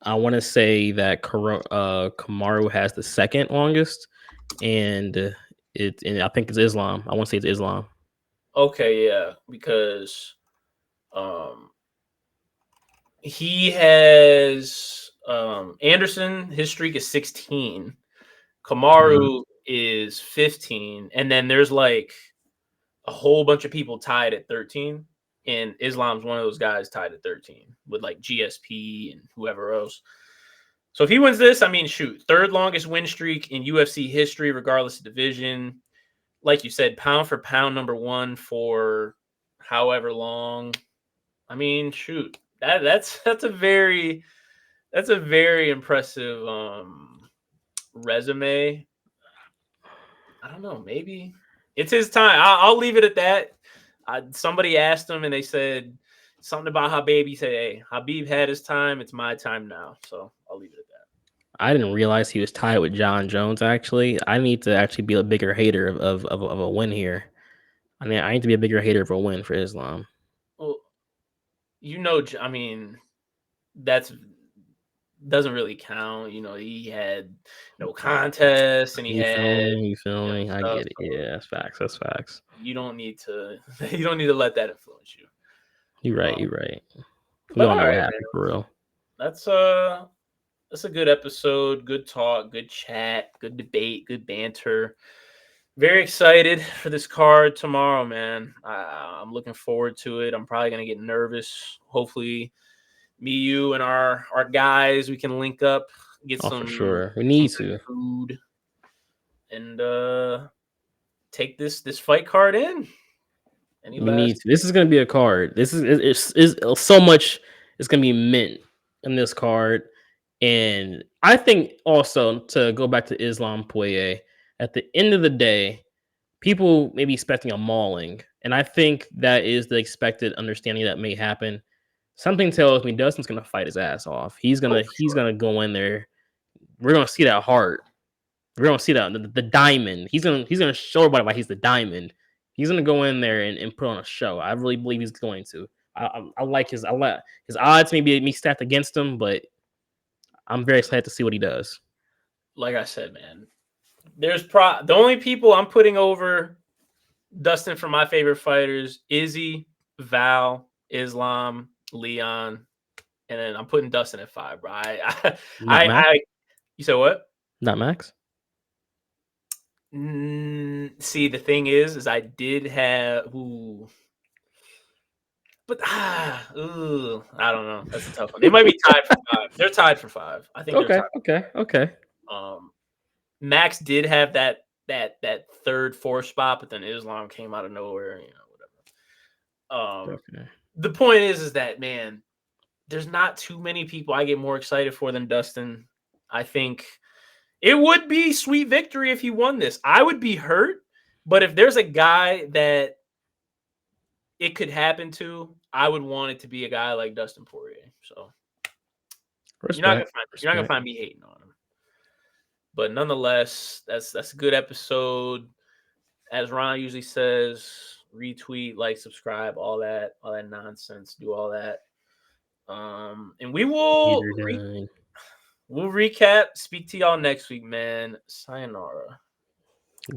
I want to say that Kamaru has the second longest, and I think it's Islam. I want to say it's Islam. Okay, yeah, because he has Anderson. His streak is 16. Kamaru is 15, and then there's like a whole bunch of people tied at 13. And Islam's one of those guys tied at 13 with like GSP and whoever else. So if he wins this, I mean, shoot, third longest win streak in UFC history, regardless of division. Like you said, pound for pound, number 1 for however long. I mean, shoot, that's a very impressive resume. I don't know, maybe it's his time. I'll leave it at that. Somebody asked him, and they said something about Habib. He said, "Hey, Habib had his time. It's my time now." So I'll leave it at that. I didn't realize he was tied with John Jones. Actually, I need to actually be a bigger hater of a win here. I mean, I need to be a bigger hater of a win for Islam. Well, I mean, that's doesn't really count. He had no contest, and he had. You feel me? I Stuff, get it. Yeah, that's facts. That's facts. You don't need to. You don't need to let that influence you. You're right. You're right. We But all know all what right, happened man. for real. That's a good episode. Good talk. Good chat. Good debate. Good banter. Very excited for this card tomorrow, man. I'm looking forward to it. I'm probably gonna get nervous. Hopefully, me, you, and our guys, we can link up, get Oh, some for sure. We need to food, and take this fight card in. This is gonna be a card. This is so much. It's gonna be mint in this card, and I think also to go back to Islam Poirier. At the end of the day, people may be expecting a mauling, and I think that is the expected understanding that may happen. Something tells me Dustin's gonna fight his ass off. He's gonna go in there. We're gonna see that heart. We're gonna see that the diamond. He's gonna show everybody why he's the diamond. He's gonna go in there and put on a show. I really believe he's going to. I like his odds maybe me stacked against him, but I'm very excited to see what he does. Like I said, man, there's the only people I'm putting over Dustin for my favorite fighters: Izzy, Val, Islam, Leon, and then I'm putting Dustin at 5, bro. You said what? Not Max. See, the thing is I did have but I don't know. That's a tough one. They might be tied for 5. They're tied for 5. I think. Okay. Max did have that third, fourth spot, but then Islam came out of nowhere. Whatever. The point is that, man, there's not too many people I get more excited for than Dustin. I think it would be sweet victory if he won this. I would be hurt, but if there's a guy that it could happen to, I would want it to be a guy like Dustin Poirier. So you're not gonna find me hating on him. But nonetheless, that's a good episode. As Ron usually says, retweet, like, subscribe, all that nonsense. Do all that. And we will we'll recap. Speak to y'all next week, man. Sayonara.